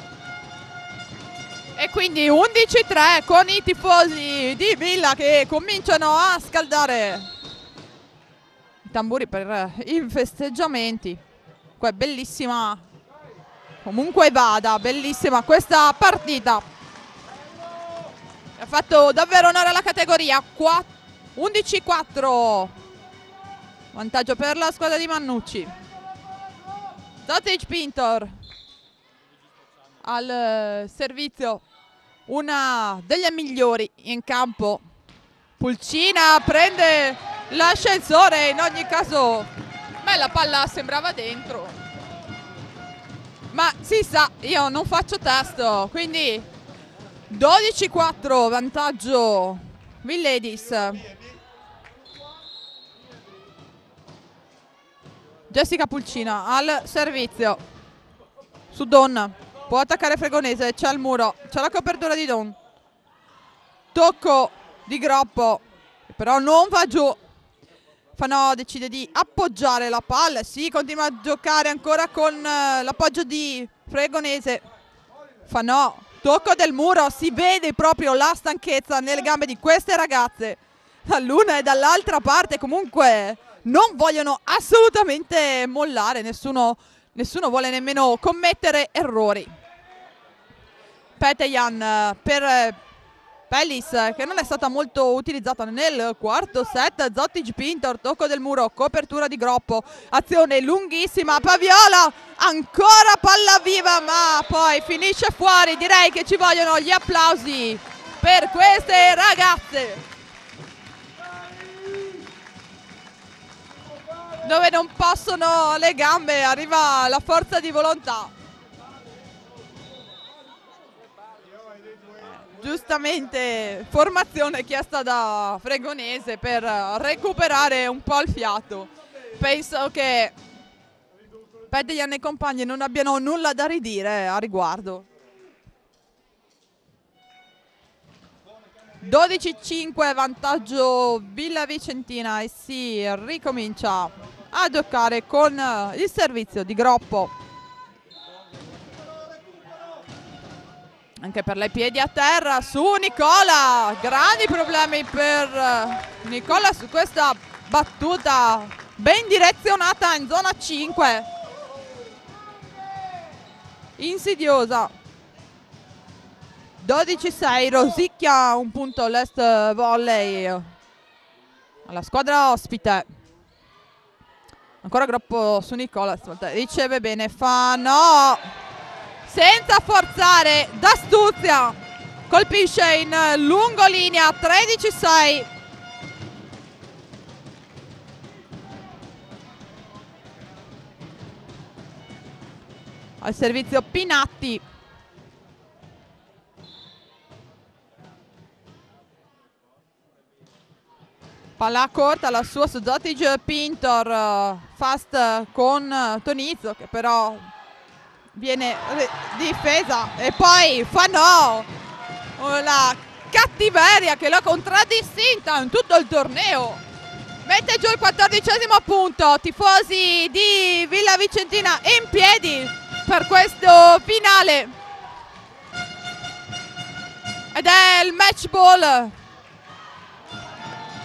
E quindi 11-3 con i tifosi di Villa che cominciano a scaldare i tamburi per i festeggiamenti. Qua è bellissima, comunque vada, bellissima questa partita. Ha fatto davvero onore alla categoria. 11-4 vantaggio per la squadra di Mannucci. Zotic Pintor al servizio, una delle migliori in campo. Pulcina prende l'ascensore, in ogni caso la palla sembrava dentro, ma si sa, io non faccio testo, quindi 12-4 vantaggio Villadies. Jessica Pulcina al servizio su Don, può attaccare Fregonese, c'è il muro, c'è la copertura di Don, tocco di Groppo, però non va giù. Fanò decide di appoggiare la palla, si continua a giocare ancora con l'appoggio di Fregonese. Fanò, tocco del muro, si vede proprio la stanchezza nelle gambe di queste ragazze, dall'una e dall'altra parte. Comunque non vogliono assolutamente mollare, nessuno vuole nemmeno commettere errori. Petejan per Pellis, che non è stata molto utilizzata nel quarto set. Zotic Pintor, tocco del muro, copertura di Groppo, azione lunghissima, Paviola, ancora palla viva, ma poi finisce fuori. Direi che ci vogliono gli applausi per queste ragazze, dove non possono le gambe, arriva la forza di volontà. Giustamente formazione chiesta da Fregonese per recuperare un po' il fiato. Penso che Petejan e compagni non abbiano nulla da ridire a riguardo. 12-5 vantaggio Villa Vicentina e si ricomincia a giocare con il servizio di Groppo. Anche per le piedi a terra su Nicola, grandi problemi per Nicola su questa battuta ben direzionata in zona 5, insidiosa. 12-6, rosicchia un punto l'Est Volley alla squadra ospite. Ancora Groppo su Nicola, riceve bene, fa no, senza forzare, d'astuzia colpisce in lungolinea. 13-6. Al servizio Pinatti. Palla corta, la sua su Zotic Pintor, fast con Tonizzo che però viene difesa, e poi Fanò, la cattiveria che l'ha contraddistinta in tutto il torneo, mette giù il 14° punto. Tifosi di Villa Vicentina in piedi per questo finale, ed è il match ball.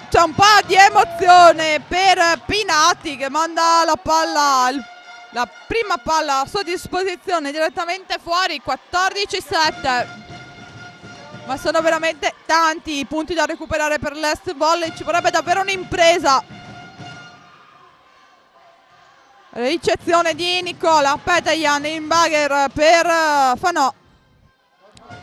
C'è un po' di emozione per Pinatti che manda la palla, la prima palla a sua disposizione direttamente fuori. 14-7, ma sono veramente tanti i punti da recuperare per l'Est Volley. Ci vorrebbe davvero un'impresa Ricezione di Nicola Petejan in bagger per Fanò.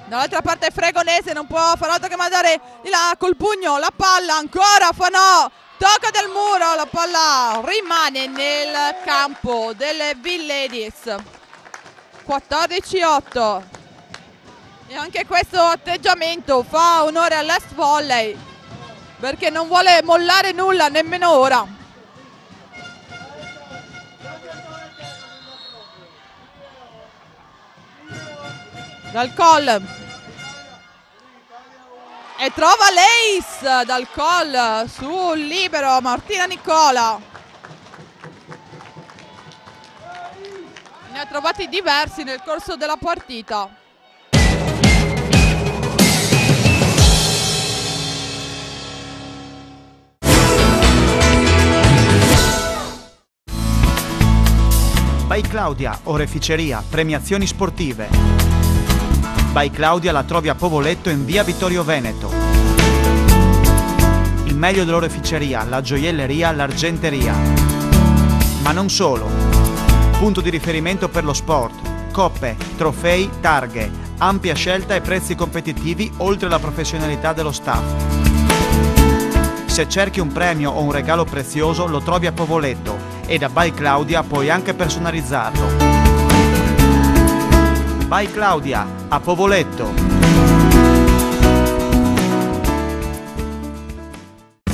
Dall'altra parte Fregonese non può far altro che mandare di là col pugno la palla, ancora Fanò, tocca del muro, la palla rimane nel campo delle Villadies. 14-8. E anche questo atteggiamento fa onore all'Est Volley, perché non vuole mollare nulla nemmeno ora. Dal Coll e trova l'ace dal Coll sul libero Martina Nicola. Ne ha trovati diversi nel corso della partita. By Claudia, oreficeria, premiazioni sportive. By Claudia la trovi a Povoletto in via Vittorio Veneto. Il meglio dell'oreficeria, la gioielleria, l'argenteria. Ma non solo. Punto di riferimento per lo sport. Coppe, trofei, targhe, ampia scelta e prezzi competitivi oltre alla professionalità dello staff. Se cerchi un premio o un regalo prezioso lo trovi a Povoletto e da By Claudia puoi anche personalizzarlo. By Claudia, a Povoletto.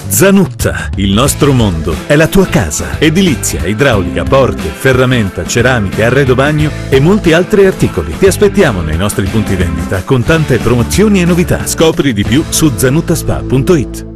Zanutta, il nostro mondo, è la tua casa. Edilizia, idraulica, porte, ferramenta, ceramiche, arredo bagno e molti altri articoli. Ti aspettiamo nei nostri punti vendita con tante promozioni e novità. Scopri di più su zanuttaspa.it.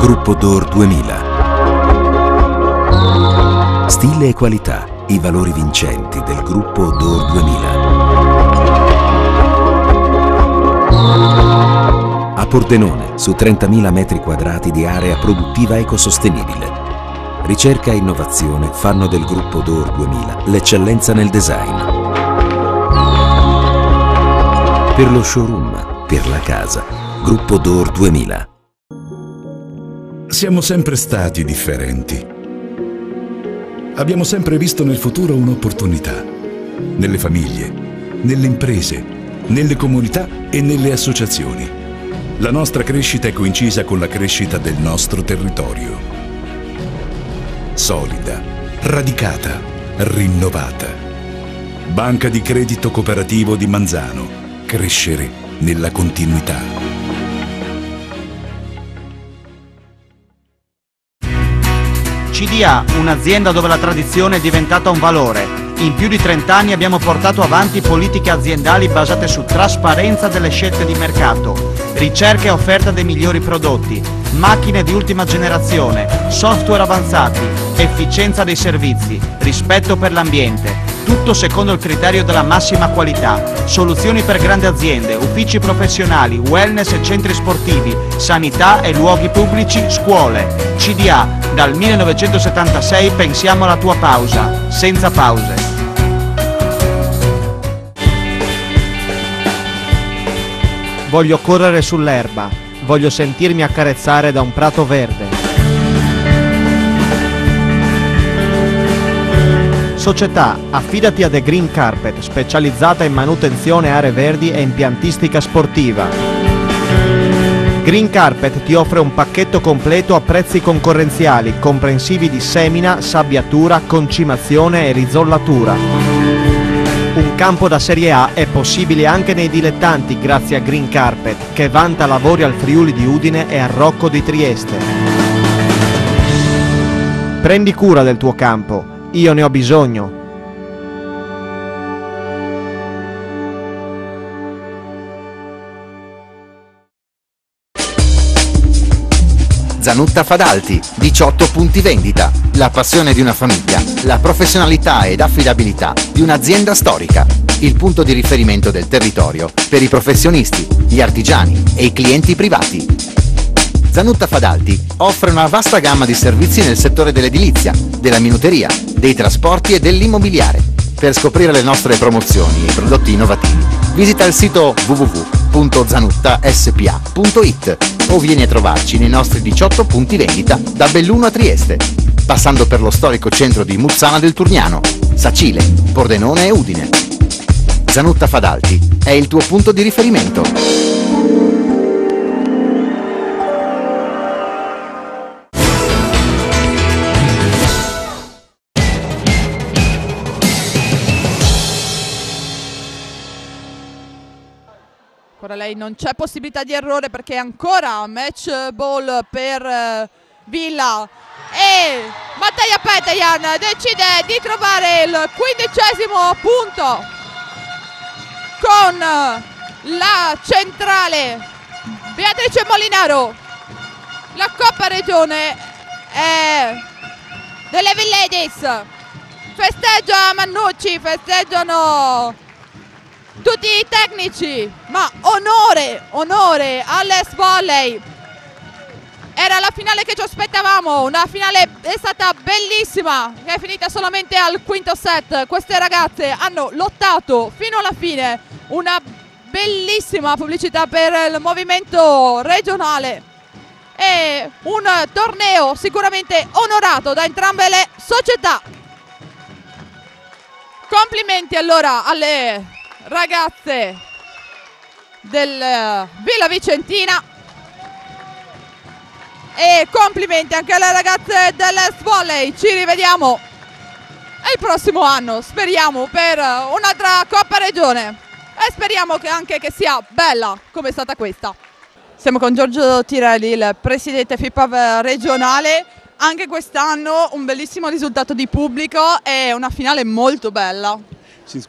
Gruppo Door 2000. Stile e qualità, i valori vincenti del gruppo Door 2000. A Pordenone, su 30.000 metri quadrati di area produttiva ecosostenibile. Ricerca e innovazione fanno del gruppo Door 2000 l'eccellenza nel design. Per lo showroom, per la casa, gruppo Door 2000. Siamo sempre stati differenti. Abbiamo sempre visto nel futuro un'opportunità. Nelle famiglie, nelle imprese, nelle comunità e nelle associazioni. La nostra crescita è coincisa con la crescita del nostro territorio. Solida, radicata, rinnovata. Banca di Credito Cooperativo di Manzano. Crescere nella continuità. CDA, un'azienda dove la tradizione è diventata un valore. In più di 30 anni abbiamo portato avanti politiche aziendali basate su trasparenza delle scelte di mercato, ricerca e offerta dei migliori prodotti, macchine di ultima generazione, software avanzati, efficienza dei servizi, rispetto per l'ambiente. Tutto secondo il criterio della massima qualità. Soluzioni per grandi aziende, uffici professionali, wellness e centri sportivi, sanità e luoghi pubblici, scuole. CDA, dal 1976 pensiamo alla tua pausa, senza pause. Voglio correre sull'erba, voglio sentirmi accarezzare da un prato verde. Società, affidati a The Green Carpet, specializzata in manutenzione aree verdi e impiantistica sportiva. Green Carpet ti offre un pacchetto completo a prezzi concorrenziali, comprensivi di semina, sabbiatura, concimazione e rizollatura. Un campo da Serie A è possibile anche nei dilettanti grazie a Green Carpet, che vanta lavori al Friuli di Udine e al Rocco di Trieste. Prendi cura del tuo campo. Io ne ho bisogno. Zanutta Fadalti, 18 punti vendita. La passione di una famiglia, la professionalità ed affidabilità di un'azienda storica. Il punto di riferimento del territorio per i professionisti, gli artigiani e i clienti privati. Zanutta Fadalti offre una vasta gamma di servizi nel settore dell'edilizia, della minuteria, dei trasporti e dell'immobiliare. Per scoprire le nostre promozioni e i prodotti innovativi, visita il sito www.zanuttaspa.it o vieni a trovarci nei nostri 18 punti vendita da Belluno a Trieste, passando per lo storico centro di Muzzana del Turniano, Sacile, Pordenone e Udine. Zanutta Fadalti è il tuo punto di riferimento. Ancora lei, non c'è possibilità di errore perché è ancora match ball per Villa e Mattia Petejan decide di trovare il 15° punto con la centrale Beatrice Molinaro. La Coppa Regione è delle Villades, festeggia Mannucci, festeggiano tutti i tecnici, ma onore all'Es Volley. Era la finale che ci aspettavamo, una finale è stata bellissima, è finita solamente al quinto set. Queste ragazze hanno lottato fino alla fine, una bellissima pubblicità per il movimento regionale e un torneo sicuramente onorato da entrambe le società. Complimenti allora alle ragazze del Villa Vicentina e complimenti anche alle ragazze dell'Est Volley. Ci rivediamo il prossimo anno, speriamo, per un'altra Coppa Regione e speriamo che anche che sia bella come è stata questa. Siamo con Giorgio Tirelli, il presidente FIPAV regionale. Anche quest'anno un bellissimo risultato di pubblico e una finale molto bella.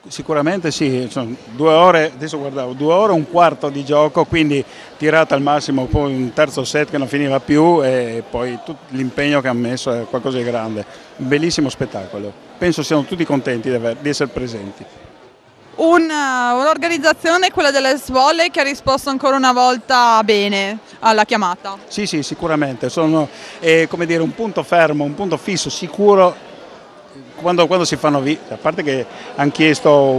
Sicuramente sì, sono 2 ore, adesso guardavo, 2 ore e un quarto di gioco, quindi tirata al massimo, poi un terzo set che non finiva più e poi tutto l'impegno che ha messo è qualcosa di grande. Un bellissimo spettacolo, penso siano tutti contenti di essere presenti. Un'organizzazione, quella dell'Es Volley, che ha risposto ancora una volta bene alla chiamata. Sì, sicuramente, sono come dire, un punto fermo, un punto fisso, sicuro. Quando si fanno a parte che hanno chiesto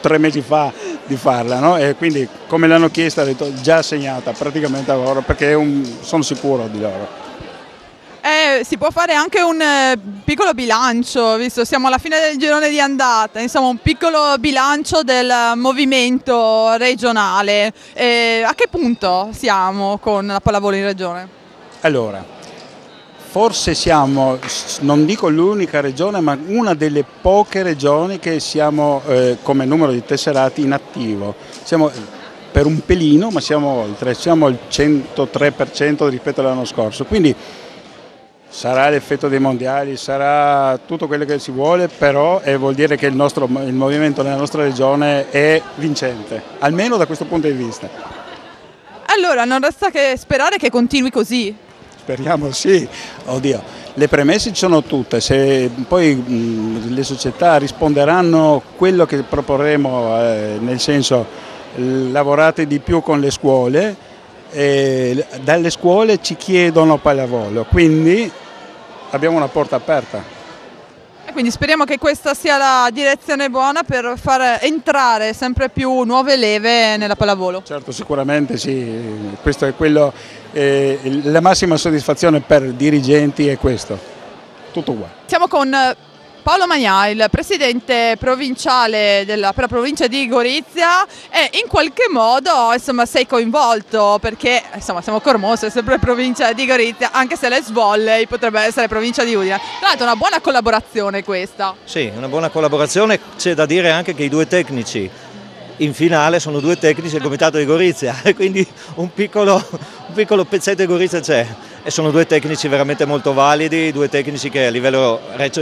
3 mesi fa di farla, no? E quindi come l'hanno chiesta, ha detto già assegnata praticamente a loro, perché sono sicuro di loro. Si può fare anche un piccolo bilancio, visto siamo alla fine del girone di andata, insomma un piccolo bilancio del movimento regionale. A che punto siamo con la pallavolo in regione? Allora, forse siamo, non dico l'unica regione, ma una delle poche regioni che siamo come numero di tesserati in attivo. Siamo per un pelino, ma siamo oltre, siamo al 103% rispetto all'anno scorso. Quindi sarà l'effetto dei mondiali, sarà tutto quello che si vuole, però vuol dire che il movimento nella nostra regione è vincente, almeno da questo punto di vista. Allora, non resta che sperare che continui così. Speriamo sì, oddio, le premesse ci sono tutte, se poi le società risponderanno quello che proporremo, nel senso lavorate di più con le scuole, dalle scuole ci chiedono pallavolo, quindi abbiamo una porta aperta. E quindi speriamo che questa sia la direzione buona per far entrare sempre più nuove leve nella pallavolo. Certo, sicuramente sì, questo è quello, la massima soddisfazione per dirigenti è questo, tutto qua. Siamo con Paolo Magnà, il presidente provinciale per la provincia di Gorizia, e in qualche modo insomma sei coinvolto perché insomma siamo Cormoso, è sempre provincia di Gorizia, anche se l'Es Volley potrebbe essere provincia di Udine. Tra l'altro una buona collaborazione questa. Sì, una buona collaborazione, c'è da dire anche che i 2 tecnici in finale sono 2 tecnici del comitato di Gorizia, quindi un piccolo pezzetto di Gorizia c'è. E sono 2 tecnici veramente molto validi, 2 tecnici che a livello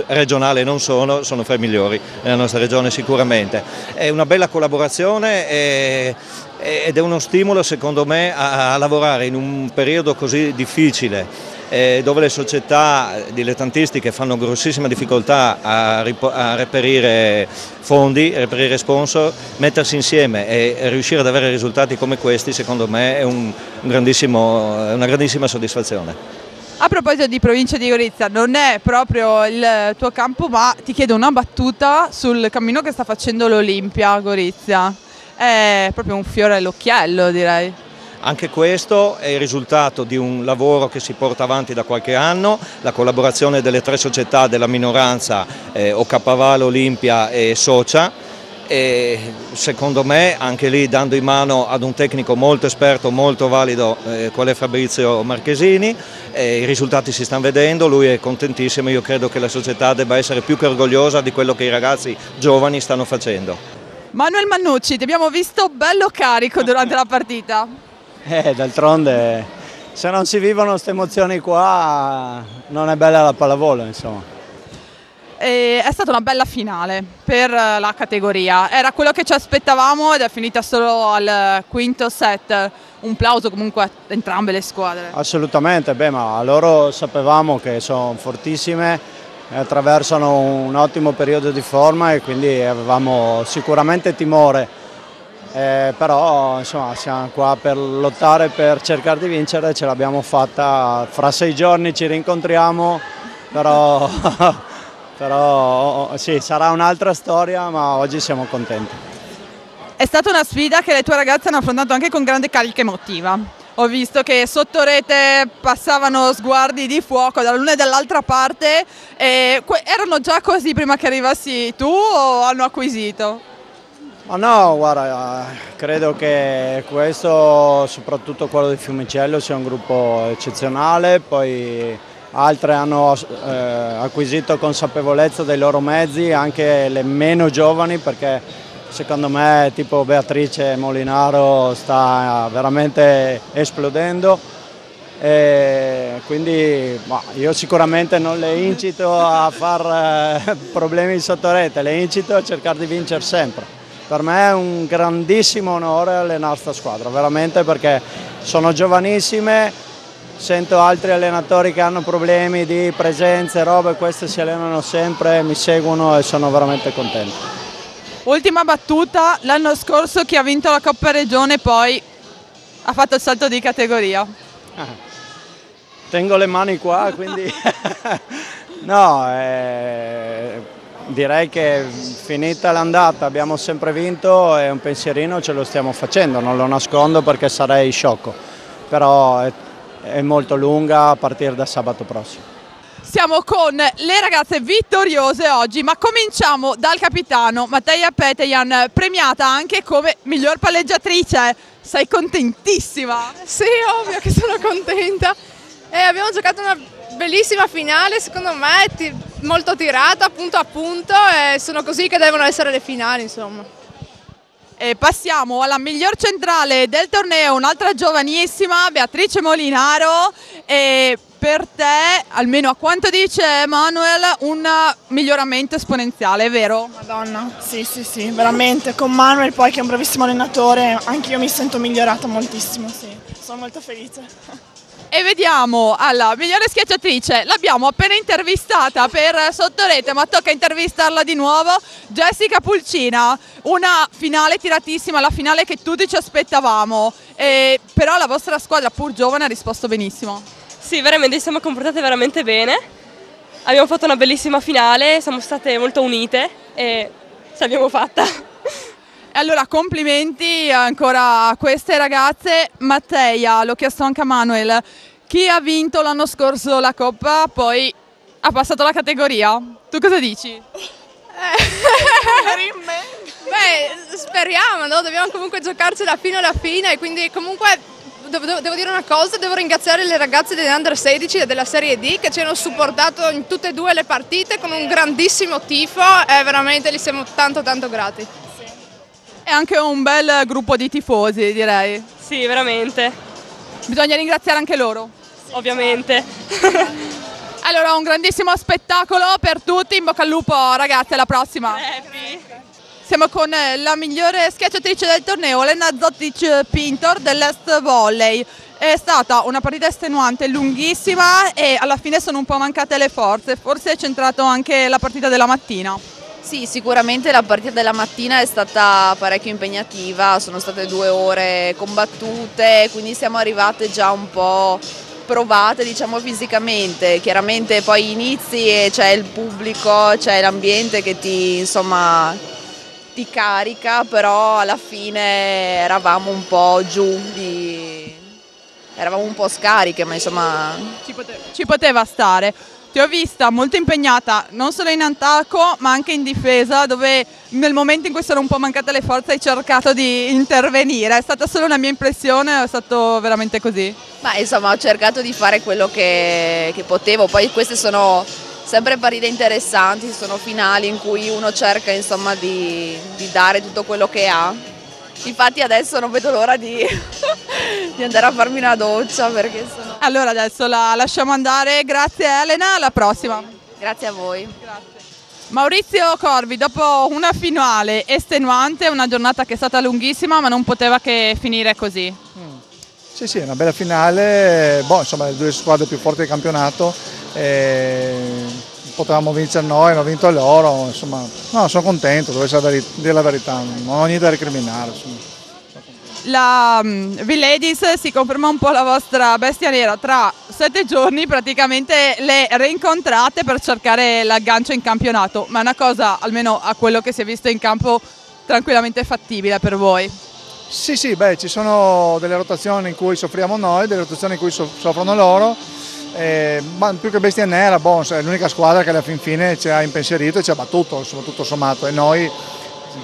regionale non sono fra i migliori nella nostra regione sicuramente. È una bella collaborazione ed è uno stimolo secondo me a lavorare in un periodo così difficile, dove le società dilettantistiche fanno grossissima difficoltà a reperire fondi, reperire sponsor. Mettersi insieme e riuscire ad avere risultati come questi secondo me è una grandissima soddisfazione. A proposito di provincia di Gorizia, non è proprio il tuo campo, ma ti chiedo una battuta sul cammino che sta facendo l'Olimpia Gorizia. è proprio un fiore all'occhiello, direi. Anche questo è il risultato di un lavoro che si porta avanti da qualche anno, la collaborazione delle 3 società della minoranza, Ocapavalo, Olimpia e Socia, e secondo me anche lì dando in mano ad un tecnico molto esperto, molto valido, qual è Fabrizio Marchesini, i risultati si stanno vedendo, lui è contentissimo, io credo che la società debba essere più che orgogliosa di quello che i ragazzi giovani stanno facendo. Manuel Mannucci, ti abbiamo visto bello carico durante la partita. D'altronde se non si vivono queste emozioni qua non è bella la pallavolo, insomma. È stata una bella finale per la categoria, era quello che ci aspettavamo ed è finita solo al quinto set. Un plauso comunque a entrambe le squadre. Assolutamente, ma loro sapevamo che sono fortissime, attraversano un ottimo periodo di forma e quindi avevamo sicuramente timore. Però insomma siamo qua per lottare, per cercare di vincere, ce l'abbiamo fatta. Fra 6 giorni ci rincontriamo, però sì, sarà un'altra storia, ma oggi siamo contenti. È stata una sfida che le tue ragazze hanno affrontato anche con grande carica emotiva. Ho visto che sotto rete passavano sguardi di fuoco dall'una e dall'altra parte. Erano già così prima che arrivassi tu o hanno acquisito? Ma no, guarda, credo che questo, soprattutto quello di Fiumicello, sia un gruppo eccezionale, poi altre hanno acquisito consapevolezza dei loro mezzi, anche le meno giovani, perché secondo me tipo Beatrice Molinaro sta veramente esplodendo. E quindi io sicuramente non le incito a far problemi sotto rete, le incito a cercare di vincere sempre. Per me è un grandissimo onore allenare questa squadra, veramente, perché sono giovanissime, sento altri allenatori che hanno problemi di presenze, robe, queste si allenano sempre, mi seguono e sono veramente contento. Ultima battuta, l'anno scorso chi ha vinto la Coppa Regione poi ha fatto il salto di categoria. Tengo le mani qua, quindi no, direi che finita l'andata abbiamo sempre vinto e un pensierino ce lo stiamo facendo, non lo nascondo perché sarei sciocco, però è molto lunga a partire da sabato prossimo. Siamo con le ragazze vittoriose oggi, ma cominciamo dal capitano Matteja Petejan, premiata anche come miglior palleggiatrice. Sei contentissima? Sì, ovvio che sono contenta. Abbiamo giocato una bellissima finale, secondo me, molto tirata, punto a punto, e sono così che devono essere le finali, insomma. E passiamo alla miglior centrale del torneo, un'altra giovanissima, Beatrice Molinaro. E per te, almeno a quanto dice Manuel, un miglioramento esponenziale, è vero? Madonna, sì, veramente. Con Manuel poi, che è un bravissimo allenatore, anche io mi sento migliorata moltissimo, sì. Sono molto felice. E vediamo alla migliore schiacciatrice, l'abbiamo appena intervistata per Sottorete, ma tocca intervistarla di nuovo, Jessica Pulcina. Una finale tiratissima, la finale che tutti ci aspettavamo, però la vostra squadra, pur giovane, ha risposto benissimo. Sì, veramente, ci siamo comportate veramente bene, abbiamo fatto una bellissima finale, siamo state molto unite e ce l'abbiamo fatta. Allora, complimenti ancora a queste ragazze. Matteja, l'ho chiesto anche a Manuel, chi ha vinto l'anno scorso la Coppa poi ha passato la categoria, tu cosa dici? Beh, speriamo, no? Dobbiamo comunque giocarcela fino alla fine, e quindi comunque devo dire una cosa, devo ringraziare le ragazze dell'Under 16 e della Serie D che ci hanno supportato in tutte e due le partite con un grandissimo tifo e veramente gli siamo tanto grati. È anche un bel gruppo di tifosi, direi. Sì, veramente. Bisogna ringraziare anche loro. Ovviamente. Allora, un grandissimo spettacolo per tutti, in bocca al lupo ragazzi, alla prossima. Siamo con la migliore schiacciatrice del torneo, Lena Zotic-Pintor dell'Est Volley. È stata una partita estenuante, lunghissima, e alla fine sono un po' mancate le forze, forse è centrato anche la partita della mattina. Sì, sicuramente la partita della mattina è stata parecchio impegnativa, sono state 2 ore combattute, quindi siamo arrivate già un po' provate, diciamo, fisicamente. Chiaramente poi inizi e c'è il pubblico, c'è l'ambiente che ti di carica, però alla fine eravamo un po' giù, eravamo un po' scariche, ma insomma Ci poteva stare. Ti ho vista molto impegnata non solo in attacco ma anche in difesa, dove nel momento in cui sono un po' mancate le forze hai cercato di intervenire. È stata solo una mia impressione o è stato veramente così? Ma insomma ho cercato di fare quello che potevo, poi queste sono sempre partite interessanti, sono finali in cui uno cerca insomma di dare tutto quello che ha. Infatti adesso non vedo l'ora di andare a farmi una doccia perché sono... Allora adesso la lasciamo andare, grazie Elena, alla prossima. Grazie a voi. Maurizio Corvi, dopo una finale estenuante, una giornata che è stata lunghissima ma non poteva che finire così. Sì, una bella finale, insomma le due squadre più forti del campionato, potevamo vincere noi, hanno vinto loro, insomma, no, sono contento, devo dire la verità, non ho niente da recriminare. Insomma. La V-Ladies si conferma un po' la vostra bestia nera, tra 7 giorni praticamente le rincontrate per cercare l'aggancio in campionato, ma è una cosa, almeno a quello che si è visto in campo, tranquillamente fattibile per voi. Sì, ci sono delle rotazioni in cui soffriamo noi, delle rotazioni in cui soffrono loro, ma più che bestia nera, è l'unica squadra che alla fine ci ha impensierito e ci ha battuto, tutto sommato, e noi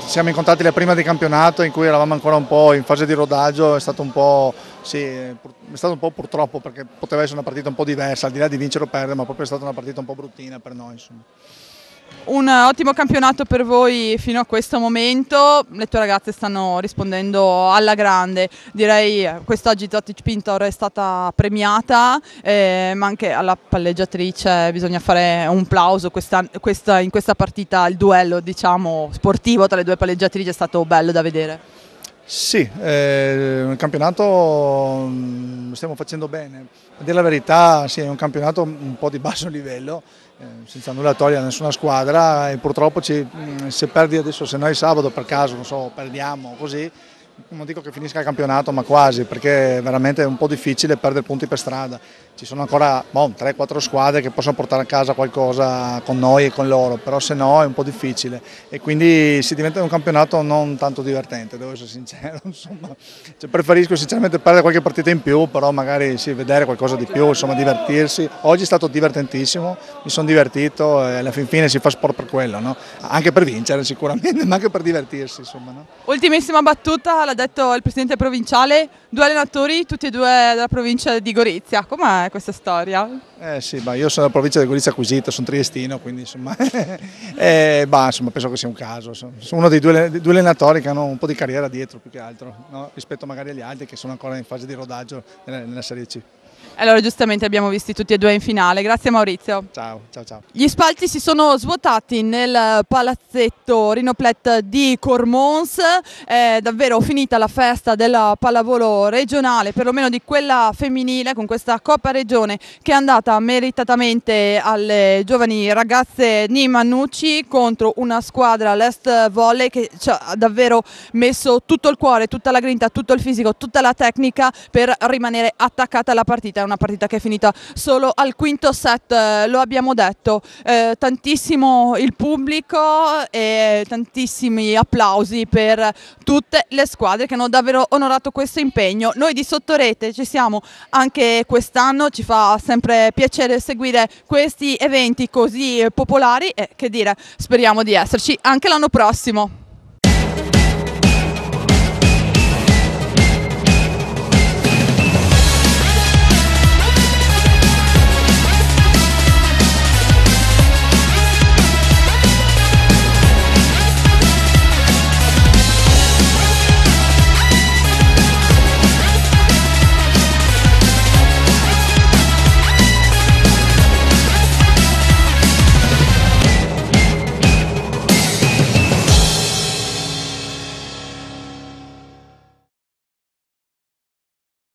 siamo incontrati la prima di campionato in cui eravamo ancora un po' in fase di rodaggio, è stato un po' purtroppo, perché poteva essere una partita un po' diversa, al di là di vincere o perdere, ma proprio è stata una partita un po' bruttina per noi. Insomma. Un ottimo campionato per voi fino a questo momento, le tue ragazze stanno rispondendo alla grande, direi quest'oggi Zotic Pintor è stata premiata, ma anche alla palleggiatrice bisogna fare un plauso, in questa partita il duello diciamo sportivo tra le due palleggiatrici è stato bello da vedere. Sì, il campionato lo stiamo facendo bene, a dire la verità sì, è un campionato un po' di basso livello, senza nulla togliere a nessuna squadra e purtroppo se perdi adesso, se noi sabato per caso non so, perdiamo così, non dico che finisca il campionato ma quasi, perché veramente è un po' difficile perdere punti per strada. Ci sono ancora 3-4 squadre che possono portare a casa qualcosa con noi e con loro, però se no è un po' difficile e quindi si diventa un campionato non tanto divertente, devo essere sincero. Insomma. Preferisco sinceramente perdere qualche partita in più, però magari vedere qualcosa di più, insomma, divertirsi. Oggi è stato divertentissimo, mi sono divertito e alla fine si fa sport per quello, no? Anche per vincere sicuramente, ma anche per divertirsi. Insomma, no? Ultimissima battuta, l'ha detto il presidente provinciale, 2 allenatori, tutti e 2 della provincia di Gorizia. Com'è questa storia? Sì, io sono della provincia di Gorizia Acquisito, sono triestino, quindi insomma, insomma penso che sia un caso. Sono uno dei due allenatori che hanno un po' di carriera dietro più che altro, no? Rispetto magari agli altri che sono ancora in fase di rodaggio nella Serie C. Allora giustamente abbiamo visti tutti e 2 in finale, grazie Maurizio. Ciao. Gli spalti si sono svuotati nel palazzetto Rinoplet di Cormons, è davvero finita la festa della pallavolo regionale, perlomeno di quella femminile, con questa Coppa Regione che è andata meritatamente alle giovani ragazze di Mannucci contro una squadra, l'Est Volley, che ci ha davvero messo tutto il cuore, tutta la grinta, tutto il fisico, tutta la tecnica per rimanere attaccata alla partita. È una partita che è finita solo al quinto set, lo abbiamo detto, tantissimo il pubblico e tantissimi applausi per tutte le squadre che hanno davvero onorato questo impegno. Noi di Sottorete ci siamo anche quest'anno, ci fa sempre piacere seguire questi eventi così popolari e che dire, speriamo di esserci anche l'anno prossimo.